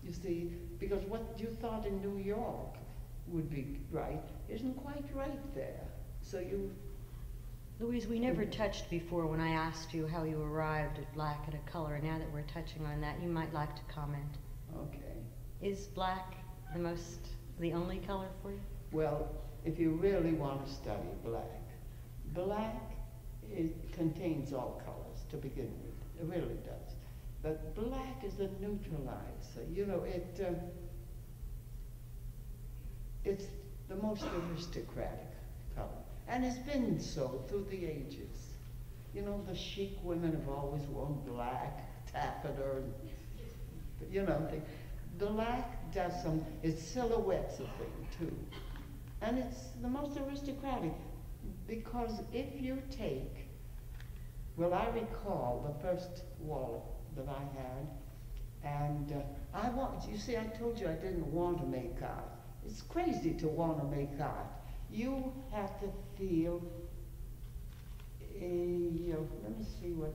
you see, because what you thought in New York would be right isn't quite right there. So you... Louise, we never touched before when I asked you how you arrived at black and a color. Now that we're touching on that, you might like to comment. Okay. Is black the only color for you? Well, if you really want to study black, it contains all colors to begin with. It really does. But black is a neutralizer. You know, it's the most aristocratic color. And it's been so through the ages. You know, the chic women have always worn black, taffeta, and, you know, black does some, it silhouettes a thing too. And it's the most aristocratic, because if you take, well, I recall the first wall that I had, and you see, I told you I didn't want to make art. It's crazy to want to make art. You have to feel let me see what,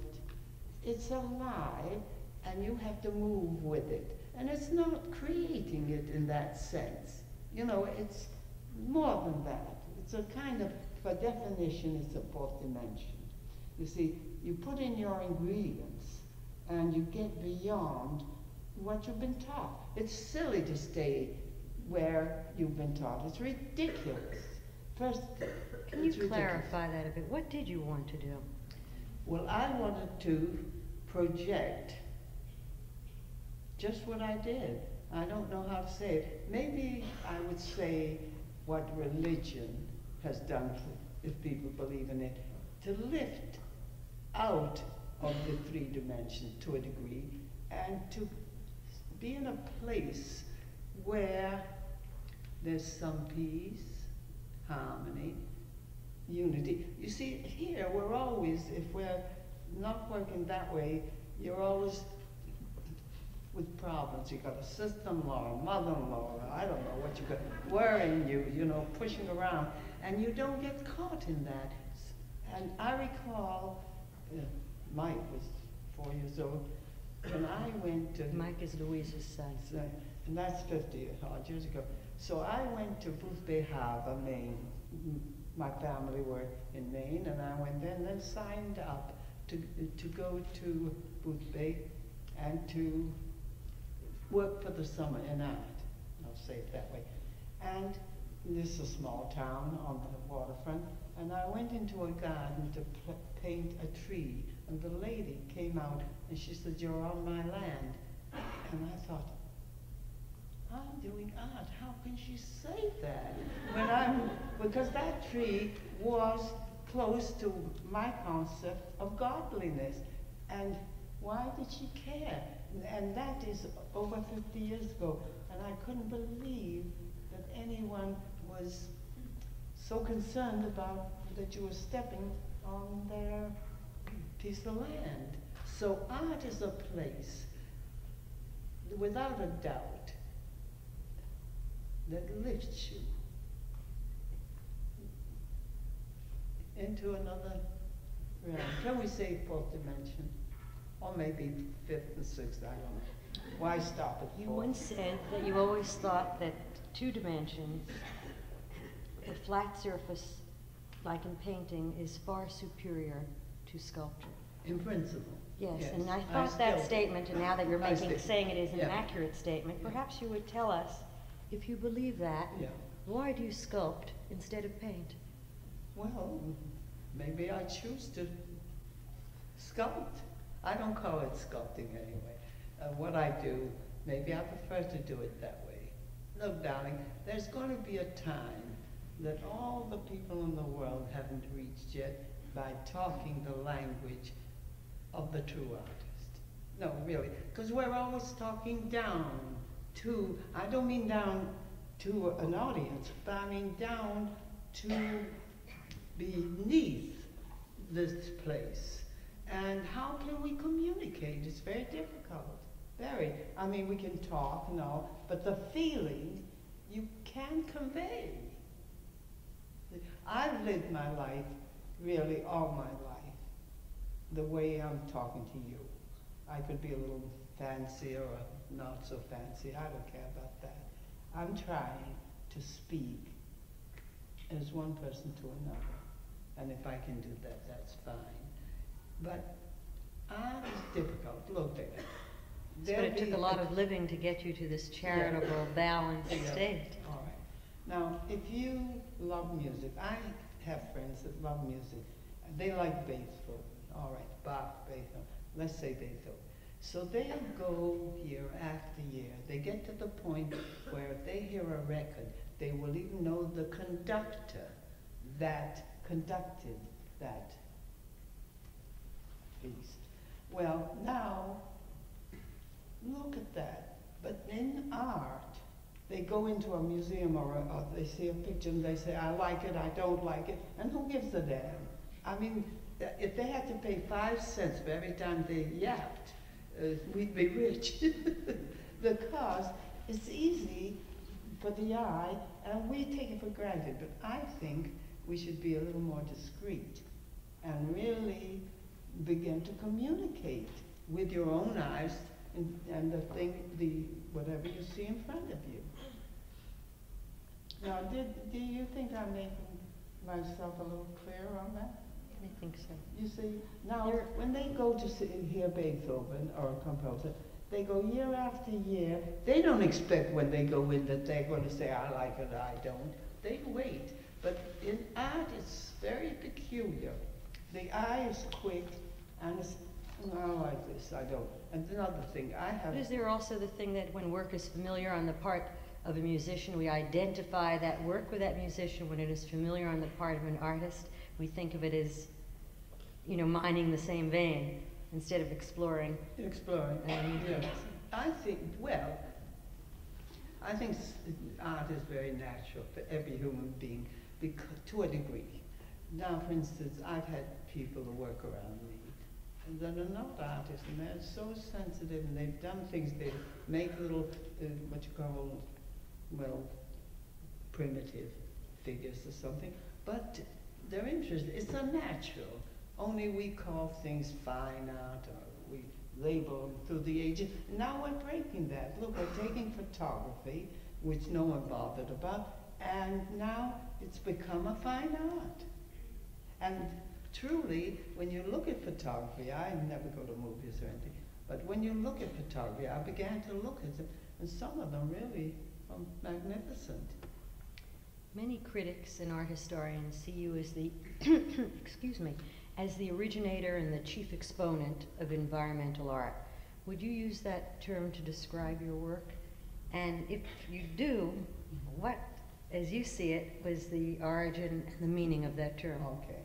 it's alive, and you have to move with it. And it's not creating it in that sense. You know, it's more than that. It's a kind of, by definition, it's a fourth dimension. You see, you put in your ingredients, and you get beyond what you've been taught. It's silly to stay where you've been taught. It's ridiculous. First, can you clarify that a bit? What did you want to do? Well, I wanted to project just what I did. I don't know how to say it. Maybe I would say what religion has done, if people believe in it, to lift out of the 3 dimensions to a degree, and to be in a place where there's some peace, harmony, unity. You see, here we're always, if we're not working that way, you're always with problems. You got a sister-in-law, a mother-in-law, I don't know what you got, worrying you, you know, pushing around, and you don't get caught in that. And I recall, Mike was 4 years old, when I went to... Mike is Louise's son. And that's 50 odd years ago. So I went to Boothbay Harbor, Maine. My family were in Maine, and I went there and then signed up to go to Boothbay and to work for the summer in art. I'll say it that way. And this is a small town on the waterfront, and I went into a garden to paint a tree, and the lady came out and she said, "You're on my land." And I thought, I'm doing art. How can she say that? Because that tree was close to my concept of godliness. And why did she care? And that is over 50 years ago. And I couldn't believe that anyone was so concerned about that you were stepping on their piece of land. So art is a place, without a doubt, that lifts you into another realm. Can we say 4th dimension? Or maybe 5th and 6th, I don't know. Why stop at 4th? You once said that you always thought that 2 dimensions, the flat surface, like in painting, is far superior to sculpture. In principle. Yes, and I thought that statement, and now that you're saying it is an accurate statement, perhaps you would tell us, if you believe that, why do you sculpt instead of paint? Well, maybe I choose to sculpt. I don't call it sculpting anyway. What I do, maybe I prefer to do it that way. Look, darling, there's going to be a time that all the people in the world haven't reached yet by talking the language of the true artist. No, really, because we're always talking down to, I don't mean down to an audience, but I mean down to beneath this place. And how can we communicate? It's very difficult, very. I mean, we can talk and all, but the feeling you can convey. I've lived my life, really all my life, the way I'm talking to you. I could be a little fancy or not so fancy, I don't care about that. I'm trying to speak as one person to another, and if I can do that, that's fine. But art is difficult. Look there. But it took a lot of living to get you to this charitable, balanced state. All right. Now, if you love music, I have friends that love music. They like Beethoven. All right, Bach, Beethoven. Let's say Beethoven. So they'll go year after year. They get to the point where if they hear a record, they will even know the conductor that conducted that feast. Well, now, look at that. But in art, they go into a museum or they see a picture and they say, I like it, I don't like it, and who gives a damn? I mean, if they had to pay 5 cents for every time they yapped, we'd be rich. Because it's easy for the eye, and we take it for granted. But I think we should be a little more discreet and really begin to communicate with your own eyes and whatever you see in front of you. Now, do you think I'm making myself a little clear on that? I think so. You see, now when they go to hear Beethoven or a composer, they go year after year. They don't expect when they go in that they're going to say, I like it, I don't. They wait. But in art, it's very peculiar. The eye is quick, and it's, I like this, I don't. And another thing, I have... But is there also the thing that when work is familiar on the part of a musician, we identify that work with that musician? When it is familiar on the part of an artist, we think of it as, you know, mining the same vein instead of exploring. Exploring, yes. I think art is very natural for every human being, because, to a degree. Now, for instance, I've had people who work around me that are not artists, and they're so sensitive, and they've done things, they make little, what you call, well, primitive figures or something, but they're interested. It's unnatural. Only we call things fine art, or we label them through the ages. Now we're breaking that. Look, we're taking photography, which no one bothered about, and now it's become a fine art. And truly, when you look at photography, I never go to movies or anything, but when you look at photography, I began to look at them, and some of them really are magnificent. Many critics and art historians see you as the, excuse me, as the originator and the chief exponent of environmental art. Would you use that term to describe your work? And if you do, what, as you see it, was the origin and the meaning of that term? Okay,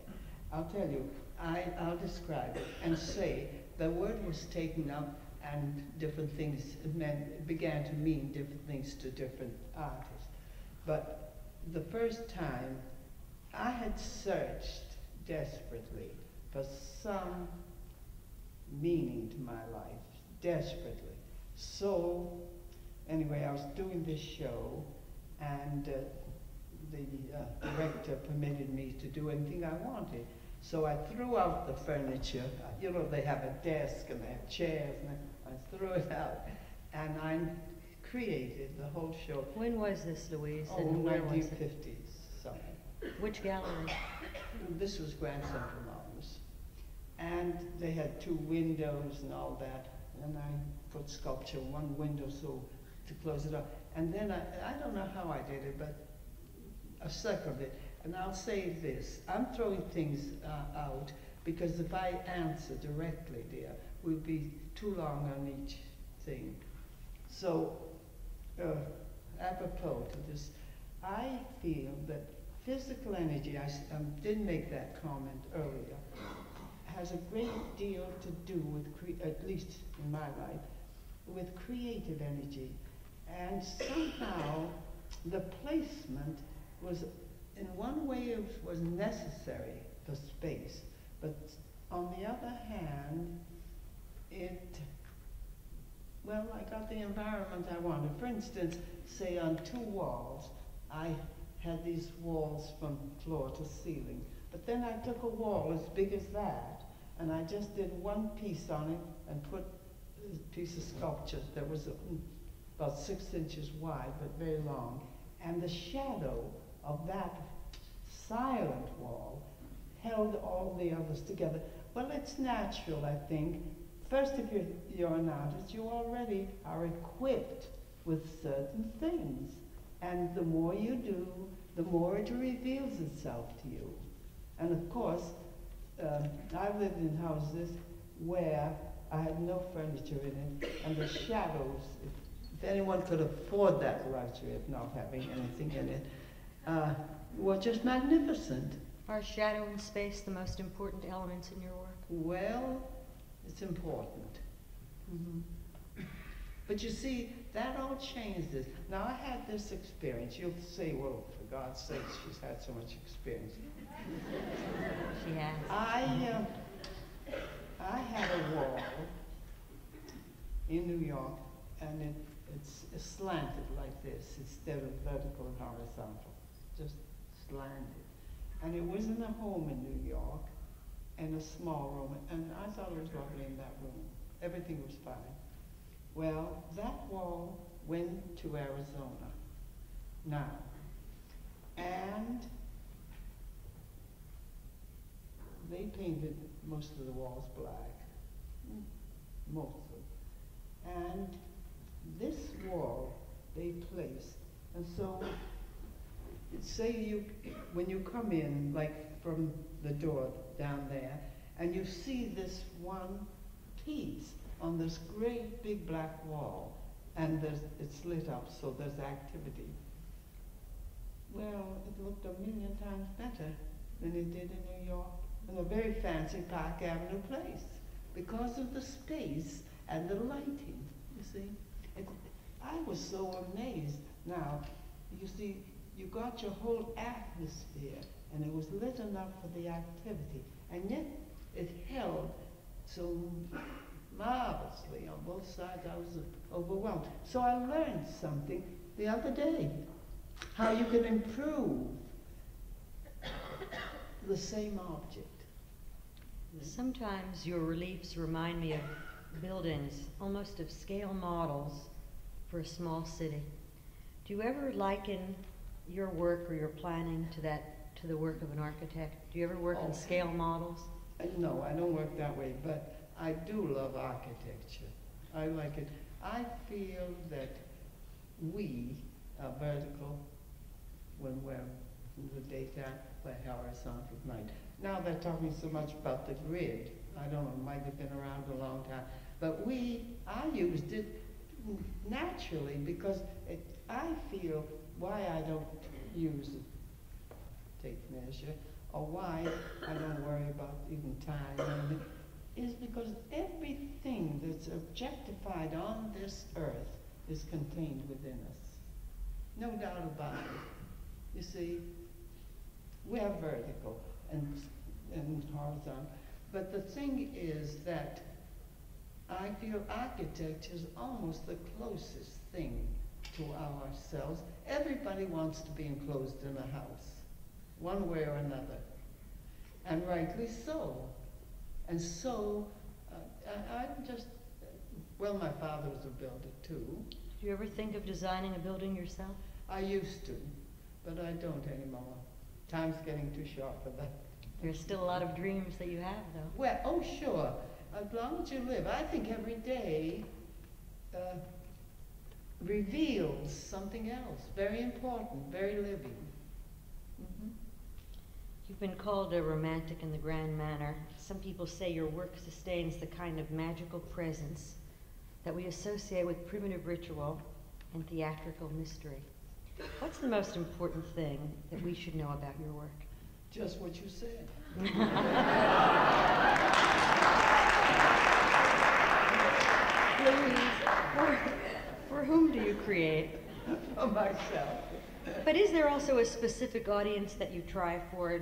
I'll tell you, I'll describe it and say the word was taken up and different things began to mean different things to different artists. But the first time, I had searched desperately for some meaning to my life, desperately. So, anyway, I was doing this show, and the director permitted me to do anything I wanted. So I threw out the furniture. You know, they have a desk and they have chairs, and I threw it out. And I created the whole show. When was this, Louise? Oh, and where was it? 1950s, something. Which gallery? This was Grand Central Mountains. And they had 2 windows and all that. And I put sculpture in one window so to close it up. And then I don't know how I did it, but I circled it. And I'll say this, I'm throwing things out because if I answer directly, dear, we'll be too long on each thing. So, apropos to this, I feel that physical energy, I did make that comment earlier, has a great deal to do with, at least in my life, with creative energy. And somehow the placement was, in one way, it was necessary for space, but on the other hand, well, I got the environment I wanted. For instance, say on 2 walls, I had these walls from floor to ceiling, but then I took a wall as big as that, and I just did one piece on it and put a piece of sculpture that was about 6 inches wide, but very long, and the shadow of that silent wall held all the others together. Well, it's natural, I think. First, if you're an artist, you already are equipped with certain things. And the more you do, the more it reveals itself to you. And of course, I've lived in houses where I had no furniture in it, and the shadows, if anyone could afford that luxury of not having anything in it, were just magnificent. Are shadow and space the most important elements in your work? Well, It's important. But you see, that all changes. Now, I had this experience. You'll say, well, for God's sake, she's had so much experience. She has. I had a wall in New York, and it's slanted like this instead of vertical and horizontal, just slanted. And it was in a home in New York, in a small room, and I thought it was lovely in that room. Everything was fine. Well, that wall went to Arizona now, and they painted most of the walls black, most of them. And this wall they placed, and so say when you come in, like from the door down there, and you see this one piece on this great big black wall, and it's lit up, so there's activity. Well, it looked a million times better than it did in New York, in a very fancy Park Avenue place, because of the space and the lighting, you see. I was so amazed. Now, you see, you got your whole atmosphere, and it was lit enough for the activity, and yet it held so marvelously on both sides. I was overwhelmed. So I learned something the other day, how you can improve the same object. Sometimes your reliefs remind me of buildings, almost of scale models for a small city. Do you ever liken your work or your planning to the work of an architect? Do you ever work in scale models? No, I don't work that way, but I do love architecture. I like it. I feel that we are vertical when we're in the daytime, we're horizontal at night. Now they're talking so much about the grid. I don't know, it might have been around a long time. But I used it naturally because I feel why I don't use a tape measure or why I don't worry about even time is because everything that's objectified on this earth is contained within us. No doubt about it. You see, we're vertical and horizontal. But the thing is that I feel architecture is almost the closest thing to ourselves. Everybody wants to be enclosed in a house, one way or another, and rightly so. And so, well, my father was a builder too. Did you ever think of designing a building yourself? I used to, but I don't anymore. Time's getting too short for that. There's still a lot of dreams that you have, though. Well, oh, sure. As long as you live. I think every day reveals something else, very important, very living. You've been called a romantic in the grand manner. Some people say your work sustains the kind of magical presence that we associate with primitive ritual and theatrical mystery. What's the most important thing that we should know about your work? Just what you said. Louise, for whom do you create? For myself. But is there also a specific audience that you try for, or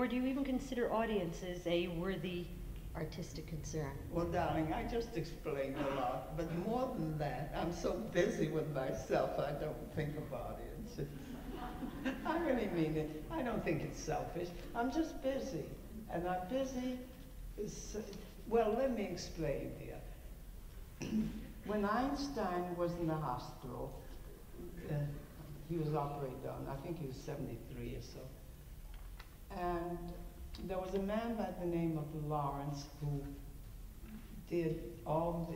do you even consider audiences a worthy artistic concern? Well, darling, I just explained a lot, but more than that, I'm so busy with myself, I don't think of audiences. I really mean it. I don't think it's selfish. I'm just busy, and I'm busy. Well, let me explain here. When Einstein was in the hospital, he was operated on. I think he was 73 or so. And there was a man by the name of Lawrence who did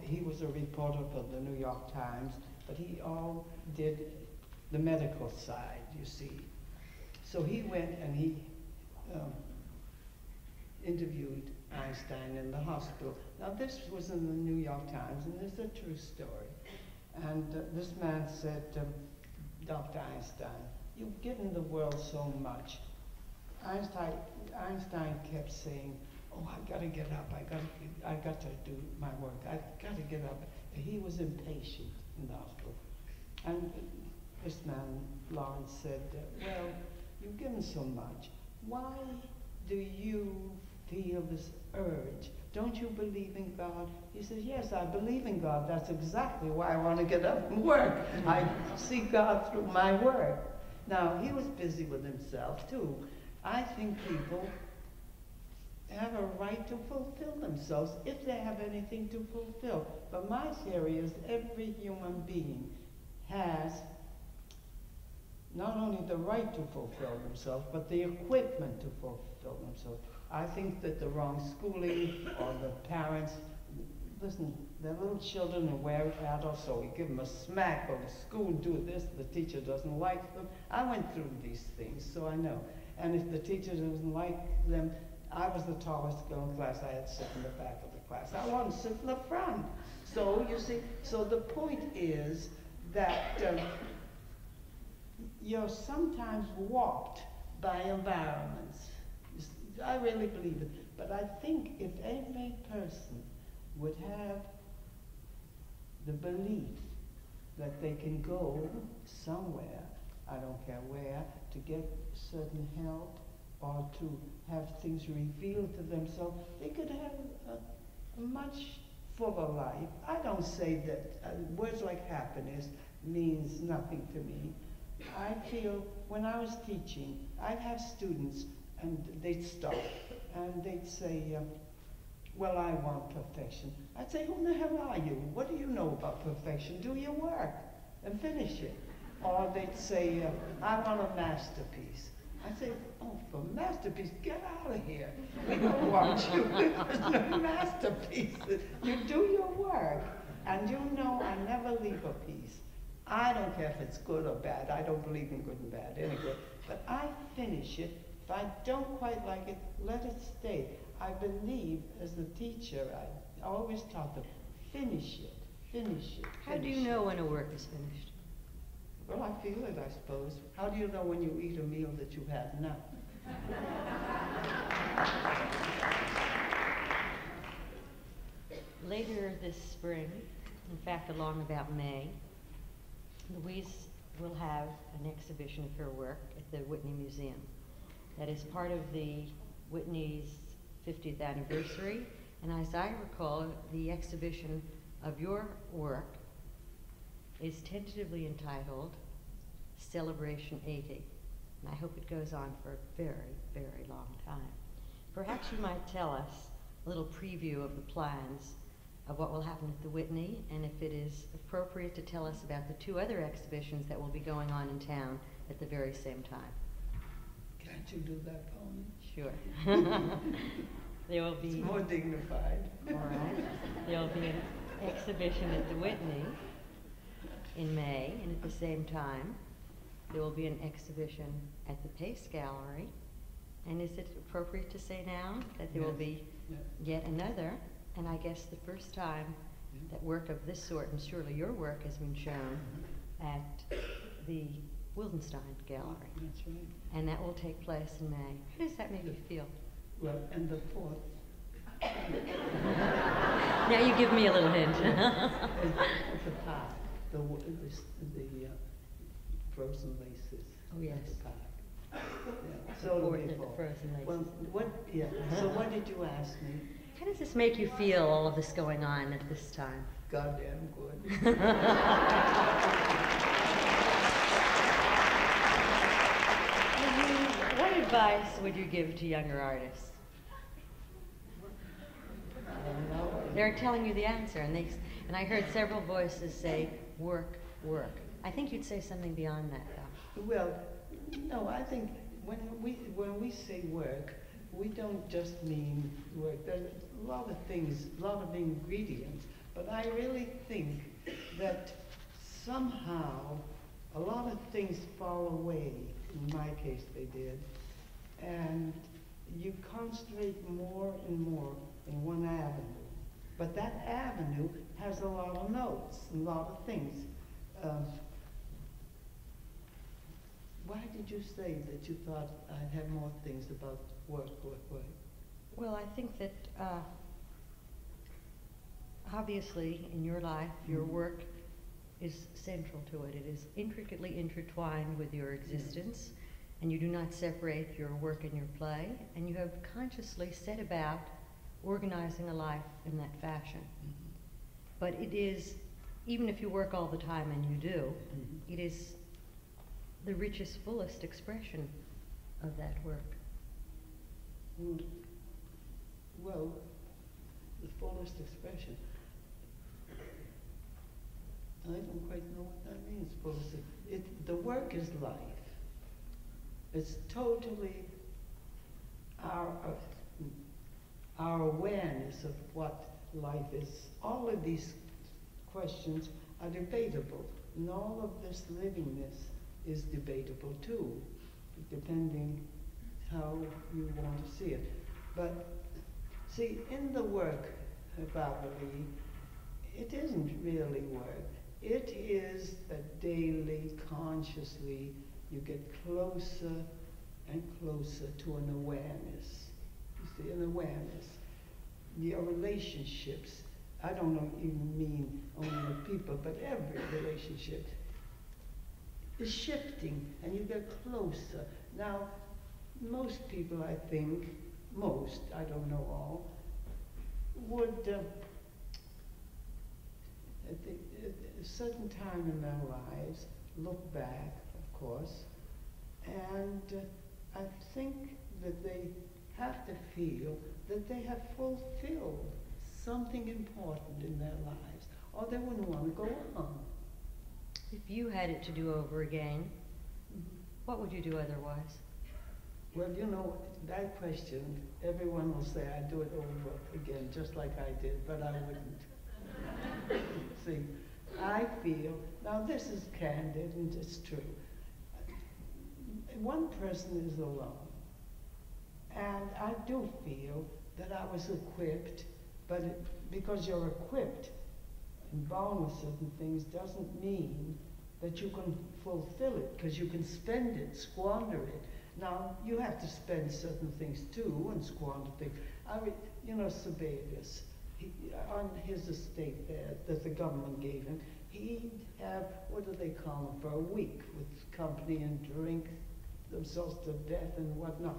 he was a reporter for the New York Times, but he did the medical side, you see. So he went and he interviewed Einstein in the hospital. Now this was in the New York Times, and it's a true story. And this man said, Dr. Einstein, you've given the world so much. Einstein kept saying, oh, I gotta get up, I got to do my work, I gotta get up. He was impatient in the hospital. And this man, Lawrence, said, well, you've given so much. Why do you feel this urge? Don't you believe in God? He says, yes, I believe in God. That's exactly why I want to get up and work. I see God through my work. Now, he was busy with himself, too. I think people have a right to fulfill themselves if they have anything to fulfill. But my theory is every human being has not only the right to fulfill themselves, but the equipment to fulfill themselves. I think that the wrong schooling or the parents, listen, their little children are wear adults, so we give them a smack, or the school do this, the teacher doesn't like them. I went through these things, so I know. And if the teacher doesn't like them, I was the tallest girl in class. I had to sit in the back of the class. I wanted to sit in the front. So, you see, so the point is that you're sometimes warped by environments. I really believe it. But I think if every person would have the belief that they can go somewhere, I don't care where, to get certain help or to have things revealed to themselves, they could have a much fuller life. I don't say that words like happiness means nothing to me. I feel when I was teaching, I'd have students and they'd stop and they'd say, well, I want perfection. I'd say, who the hell are you? What do you know about perfection? Do your work and finish it. Or they'd say, I want a masterpiece. I'd say, oh, for masterpiece, get out of here. We don't want you. Masterpiece. You do your work. And you know I never leave a piece. I don't care if it's good or bad. I don't believe in good and bad anyway. But I finish it. If I don't quite like it, let it stay. I believe, as the teacher, I always taught them, finish it, finish it. How do you know when a work is finished? Well, I feel it, I suppose. How do you know when you eat a meal that you've had enough? Later this spring, in fact along about May, Louise will have an exhibition of her work at the Whitney Museum. That is part of the Whitney's 50th anniversary, and as I recall, the exhibition of your work is tentatively entitled Celebration 80, and I hope it goes on for a very, very long time. Perhaps you might tell us a little preview of the plans of what will happen at the Whitney, and if it is appropriate to tell us about the two other exhibitions that will be going on in town at the very same time. Can't you do that, Pony? Sure. There will be... It's more dignified. All right. There will be an exhibition at the Whitney in May, and at the same time, there will be an exhibition at the Pace Gallery. And is it appropriate to say now that there will be yet another, and I guess the first time that work of this sort, and surely your work, has been shown at the Wildenstein Gallery. That's right. And that will take place in May. How does that make you feel? Well, and the 4th. Now you give me a little hint. At the park, the frozen laces. Oh, yes. At the park. Yeah. So it'll be The full. frozen laces. Well, so what did you ask me? How does this make you feel, all of this going on at this time? Goddamn good. What advice would you give to younger artists? They're telling you the answer, and I heard several voices say, work, work. I think you'd say something beyond that, though. Well, no, I think when we say work, we don't just mean work. There's a lot of things, a lot of ingredients, but I really think that somehow a lot of things fall away. In my case, they did. And you concentrate more and more in one avenue. But that avenue has a lot of notes, a lot of things. Why did you say that you thought I'd have more things about work, work, work? Well, I think that obviously in your life, your work is central to it. It is intricately intertwined with your existence, and you do not separate your work and your play, and you have consciously set about organizing a life in that fashion. But it is, even if you work all the time, and you do, it is the richest, fullest expression of that work. Well, the fullest expression. I don't quite know what that means, fullest. The work is life. It's totally our awareness of what life is. All of these questions are debatable, and all of this livingness is debatable too, depending how you want to see it. But see, in the work of Barbaralee, it isn't really work. It is that daily, consciously, you get closer and closer to an awareness. You see, an awareness. Your relationships, I don't even mean only with people, but every relationship is shifting, and you get closer. Now, most people, I think, I don't know all, would at a certain time in their lives look back, of course, and I think that they have to feel that they have fulfilled something important in their lives, or they wouldn't want to go on. If you had it to do over again, what would you do otherwise? Well, you know, that question, everyone will say, I'd do it over again, just like I did, but I wouldn't. See, I feel, now this is candid and it's true. One person is alone. And I do feel that I was equipped, but because you're equipped and born with certain things doesn't mean that you can fulfill it, because you can spend it, squander it. Now, you have to spend certain things too and squander things. You know, Sebelius, on his estate there that the government gave him, he'd have, what do they call him, for a week with company and drink themselves to death and whatnot.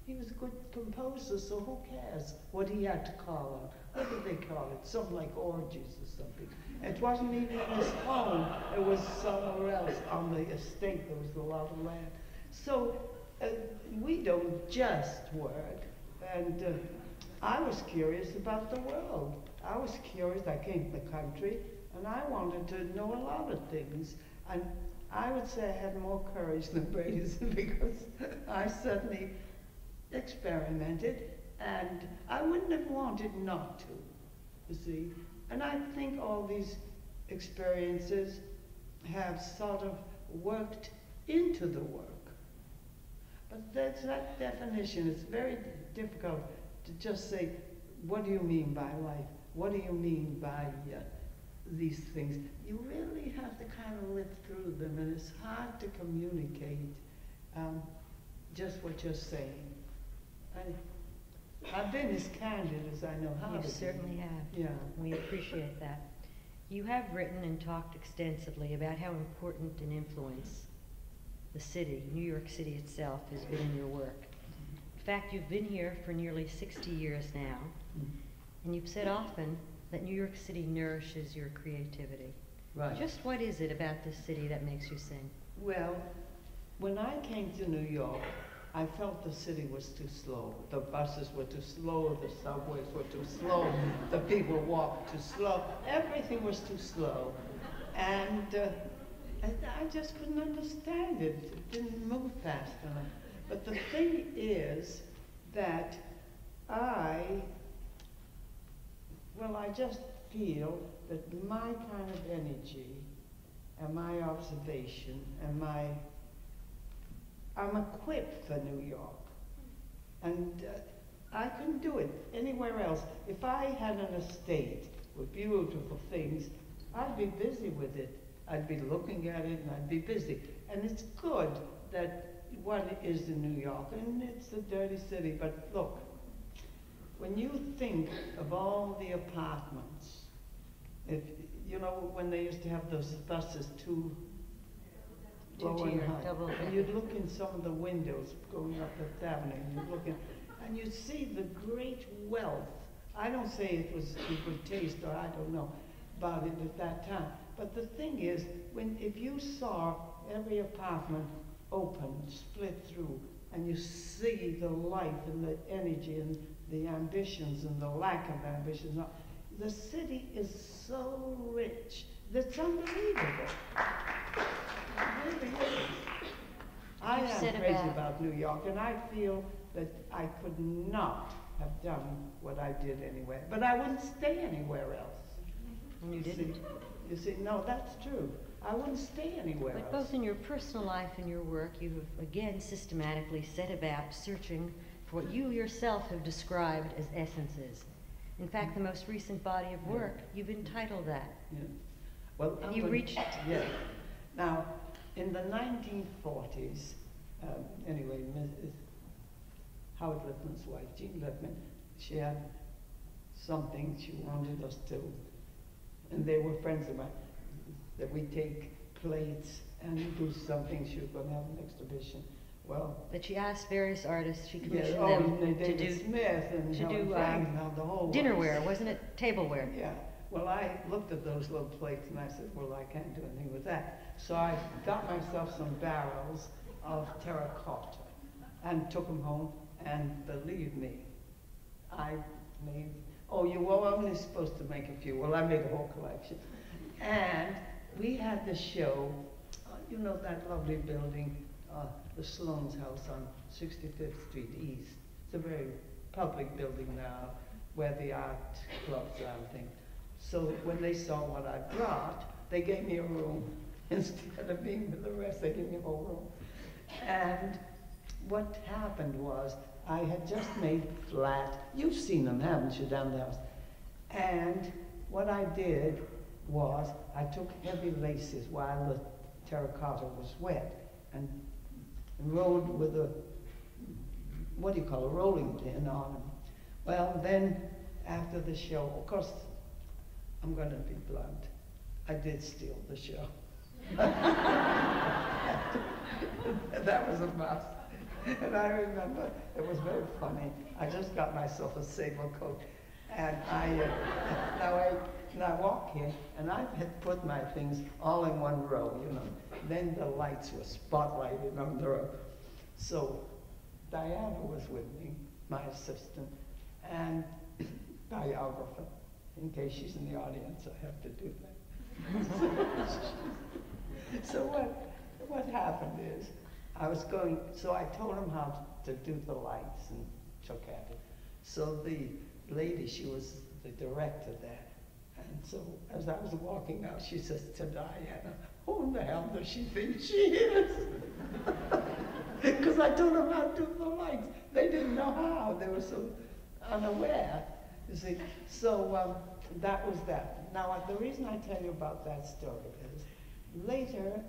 He was a good composer, so who cares what he had to call on? What did they call it? Something like orgies or something. It wasn't even his home, it was somewhere else on the estate. There was a lot of land. So we don't just work, and I was curious about the world. I was curious, I came to the country, and I wanted to know a lot of things. And I would say I had more courage than Brady's because I certainly experimented, and I wouldn't have wanted not to, you see. And I think all these experiences have sort of worked into the work. But that's that definition. It's very difficult to just say, what do you mean by life? What do you mean by these things? You really have to kind of live through them, and it's hard to communicate just what you're saying. I've been as candid as I know how to be. You certainly have. Yeah. We appreciate that. You have written and talked extensively about how important an influence the city, New York City itself, has been in your work. In fact, you've been here for nearly 60 years now, and you've said often that New York City nourishes your creativity. Right. Just what is it about this city that makes you sing? Well, when I came to New York, I felt the city was too slow. The buses were too slow, the subways were too slow, the people walked too slow, everything was too slow. And I just couldn't understand it. It didn't move fast enough. But the thing is that I just feel that my kind of energy and my observation and I'm equipped for New York. And I couldn't do it anywhere else. If I had an estate with beautiful things, I'd be busy with it. I'd be looking at it and I'd be busy. And it's good that what is in New York, and it's a dirty city, but look, when you think of all the apartments, if, you know, when they used to have those buses, two low and high, and you'd look in some of the windows going up Fifth Avenue, and you'd look in, and you'd see the great wealth. I don't say it was in good taste, or I don't know about it at that time, but the thing is, if you saw every apartment open, split through, and you see the life and the energy and the ambitions and the lack of ambitions, the city is so rich that's unbelievable. It really is. I am crazy about New York, and I feel that I could not have done what I did anywhere, but I wouldn't stay anywhere else. And you didn't. You see, no, that's true. I wouldn't stay anywhere else. But both in your personal life and your work, you have again systematically set about searching for what you yourself have described as essences. In fact, the most recent body of work, you've entitled that. Yeah. Well, have you reached? Yeah. Now, in the 1940s, anyway, Howard Lippman's wife, Jean Lippman, she had something she wanted us to, and they were friends of mine, that we take plates and do something. She was going to have an exhibition. Well, that she asked various artists, she commissioned them to do Smith and to do the whole dinnerware, wasn't it? Tableware. Yeah. Well, I looked at those little plates and I said, well, I can't do anything with that. So I got myself some barrels of terracotta and took them home, and believe me, I made, you were only supposed to make a few. Well, I made a whole collection. And we had the show, you know that lovely building, the Sloan's house on 65th Street East. It's a very public building now where the art clubs are and things. So when they saw what I brought, they gave me a room. Instead of being with the rest, they gave me a whole room. And what happened was, I had just made flat, you've seen them, haven't you, down the house? And what I did was, I took heavy laces while the terracotta was wet, and rolled with a, what do you call a rolling pin on them. Well, then, after the show, of course, I'm going to be blunt, I did steal the show. That was a mess. And I remember, it was very funny. I just got myself a sable coat, and now I walk here, and I had put my things all in one row, you know. Then the lights were spotlighted on the row. So Diana was with me, my assistant, and biographer. In case she's in the audience, I have to do that. So what happened is, I told him how to do the lights and took at it. So the lady, she was the director there. And so as I was walking out, she says to Diana, who in the hell does she think she is? Because I told them how to do the lights. They didn't know how. They were so unaware, you see. So that was that. Now, the reason I tell you about that story is, later,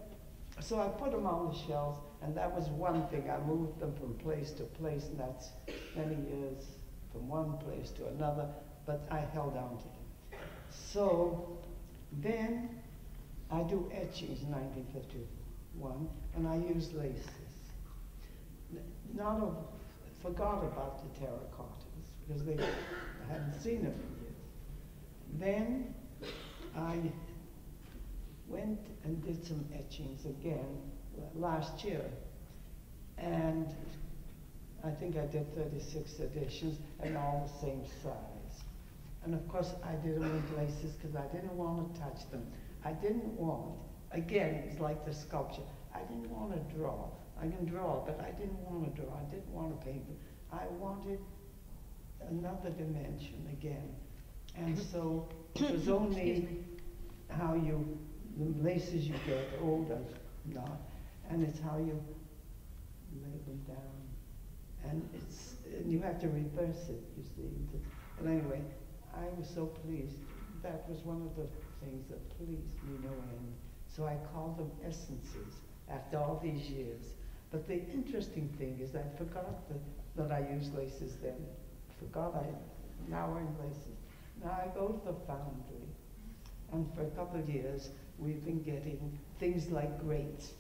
so I put them on the shelves, and that was one thing. I moved them from place to place, and that's many years from one place to another, but I held on to them. So then I do etchings in 1951, and I use laces. Forgot about the terracottas, because I hadn't seen them for years. Then I went and did some etchings again last year, and I think I did 36 editions and all the same size. And of course I did them with laces because I didn't want to touch them. I didn't want, again, it's like the sculpture, I didn't want to draw. I can draw, but I didn't want to draw. I didn't want to paint them. I wanted another dimension again. And so it was only how the laces you get, old or not, and it's how you lay them down. And you have to reverse it, you see. But anyway, I was so pleased. That was one of the things that pleased me no end. So I called them essences after all these years. But the interesting thing is I forgot that I used laces then. Forgot Now we're in laces. Now I go to the foundry, and for a couple of years we've been getting things like grates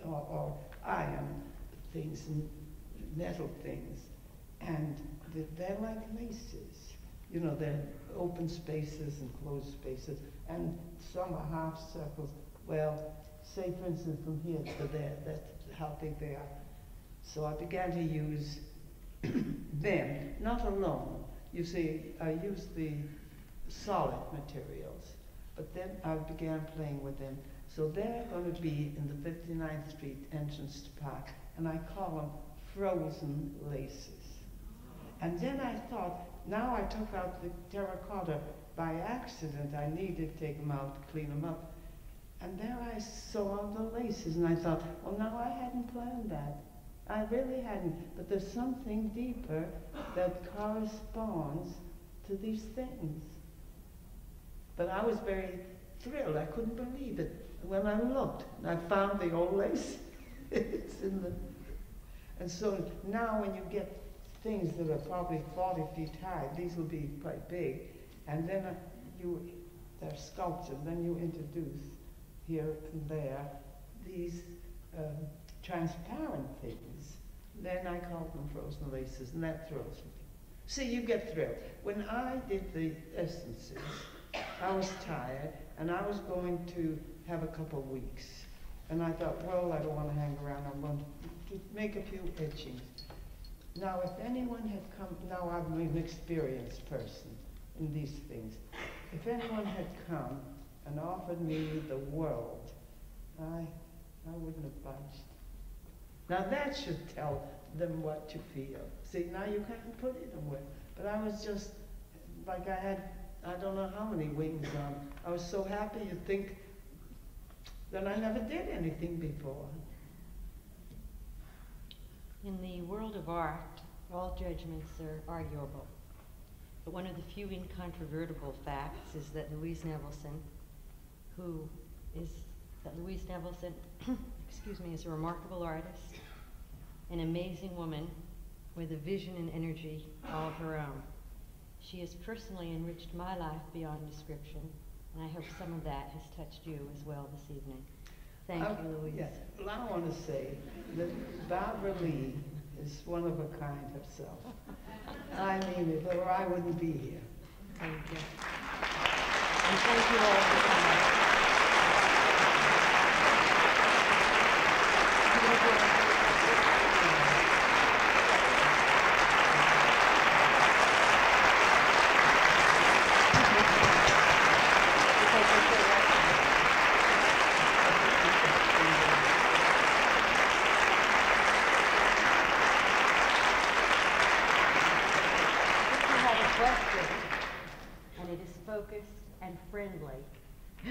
or iron things and metal things, and they're like laces. You know, they're open spaces and closed spaces, and some are half circles. Well, say for instance from here to there, that's how big they are. So I began to use them, not alone. You see, I used the solid materials, but then I began playing with them. So they're going to be in the 59th Street entrance to Park, and I call them frozen laces. And then I thought, now I took out the terracotta by accident. I needed to take them out to clean them up. And there I saw the laces, and I thought, well, no, I hadn't planned that. I really hadn't. But there's something deeper that corresponds to these things. But I was very thrilled. I couldn't believe it. When I looked, and I found the old lace. It's in the... And so now when you get things that are probably 40 feet high, these will be quite big, and then they're sculptured, then you introduce here and there these transparent things. Then I call them frozen laces, and that thrills me. See, you get thrilled. When I did the essences, I was tired, and I was going to have a couple of weeks. And I thought, well, I don't want to hang around. I'm going to make a few etchings. Now, if anyone had come, now I'm an experienced person in these things. If anyone had come and offered me the world, I wouldn't have budged. Now that should tell them what to feel. See, now you can't put it in words. But I was just, like I had, I don't know how many wings on. I was so happy you'd think that I never did anything before. In the world of art, all judgments are arguable. But one of the few incontrovertible facts is that Louise Nevelson, excuse me, is a remarkable artist, an amazing woman with a vision and energy all of her own. She has personally enriched my life beyond description, and I hope some of that has touched you as well this evening. Thank you, Louise. Yes. Well, I want to say that Barbaralee is one of a kind herself. I mean it, or I wouldn't be here. Thank you. And thank you all for coming.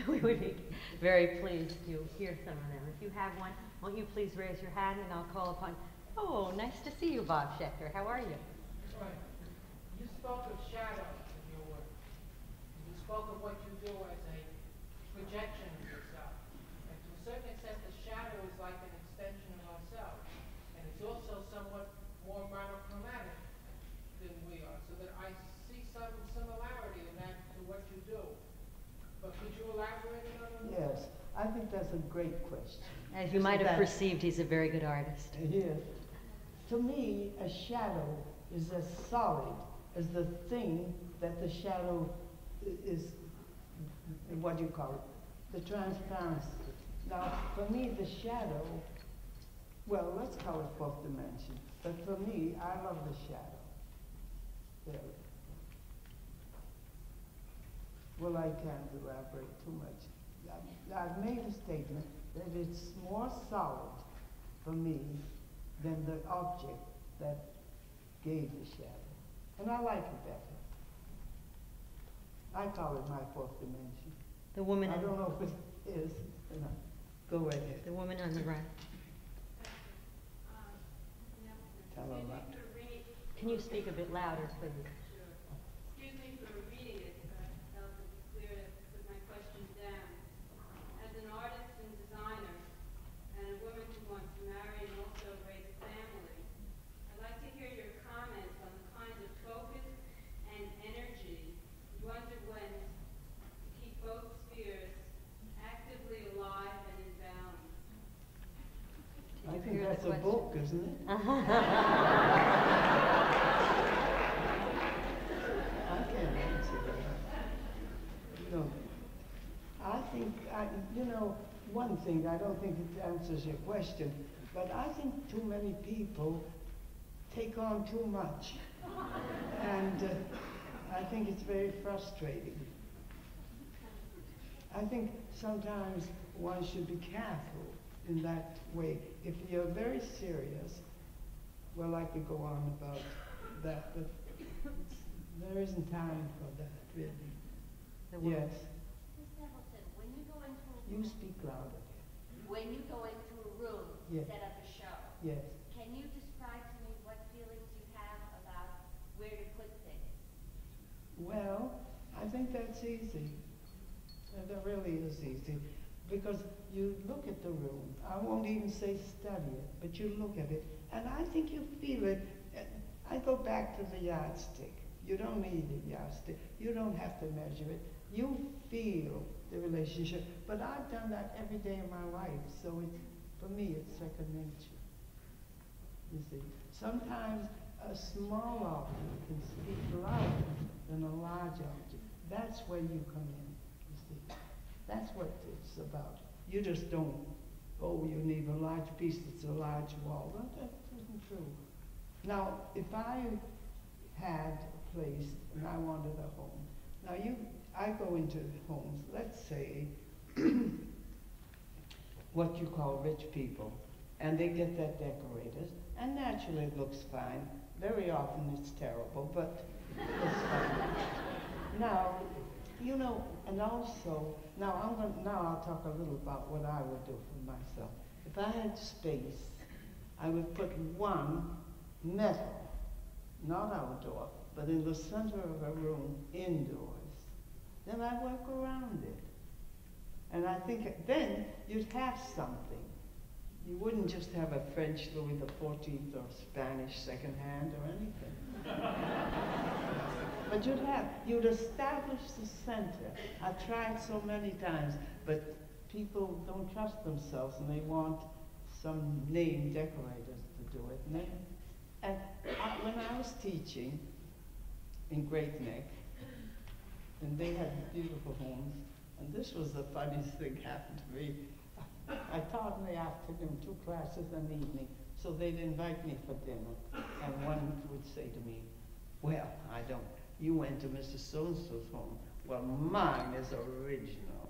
We would be very pleased to hear some of them. If you have one, won't you please raise your hand and I'll call upon... Oh, nice to see you, Bob Schechter. How are you? Right. You spoke of shadow in your work. You spoke of what you do as a projection of yourself. And to a certain extent, the shadow is like an extension of ourselves. And it's also somewhat more monochromatic than we are. So that I see some similarity in that to what you do. But could you elaborate on that? Yes, I think that's a great question. As you might have perceived, he's a very good artist. Yes. To me, a shadow is as solid as the thing that the shadow is, what do you call it? The transparency. Now, for me, the shadow, well, let's call it fourth dimension. But for me, I love the shadow. There. Well, I can't elaborate too much. I've made a statement that it's more solid for me than the object that gave the shadow. And I like it better. I call it my fourth dimension. The woman I don't know if it is. Go right ahead. The woman on the right. Tell her that. Can you speak a bit louder, please? Excuse me for reading it, but I felt it clear to put my question down. As an artist and designer, and a woman who wants to marry and also raise a family, I'd like to hear your comments on the kinds of focus and That's a book, isn't it? I can't answer that. No. I think, one thing, I don't think it answers your question, but I think too many people take on too much. And I think it's very frustrating. I think sometimes one should be careful in that way. If you're very serious, well, I could go on about that, but there isn't time for that, really. Yes. Ms. Nevelson, when you go into a You room, speak louder. when you go into a room to Yes. set up a show, Yes. can you describe to me what feelings you have about where to put things? Well, I think that's easy. That really is easy. Because you look at the room, I won't even say study it, but you look at it, and I think you feel it. I go back to the yardstick. You don't need a yardstick. You don't have to measure it. You feel the relationship. But I've done that every day of my life, so for me, it's second nature. You see, sometimes a small object can speak louder than a large object. That's where you come in, you see. That's what it's about. You just don't, you need a large piece that's a large wall. Well, that isn't true. Now, if I had a place and I wanted a home, I go into homes, let's say, what you call rich people, and they get that decorated, and naturally it looks fine. Very often it's terrible, but it's fine. Now, and also, now I'll talk a little about what I would do for myself. If I had space, I would put one metal, not outdoor, but in the center of a room, indoors. Then I work around it. And I think then you'd have something. You wouldn't just have a French Louis XIV or Spanish secondhand or anything. But you'd establish the center. I've tried so many times, but people don't trust themselves and they want some name decorators to do it. When I was teaching in Great Neck, and they had beautiful homes, and this was the funniest thing happened to me. I taught in the afternoon, 2 classes in the evening, so they'd invite me for dinner, and one would say to me, well, you went to Mr. So-and-so's home. Well, mine is original.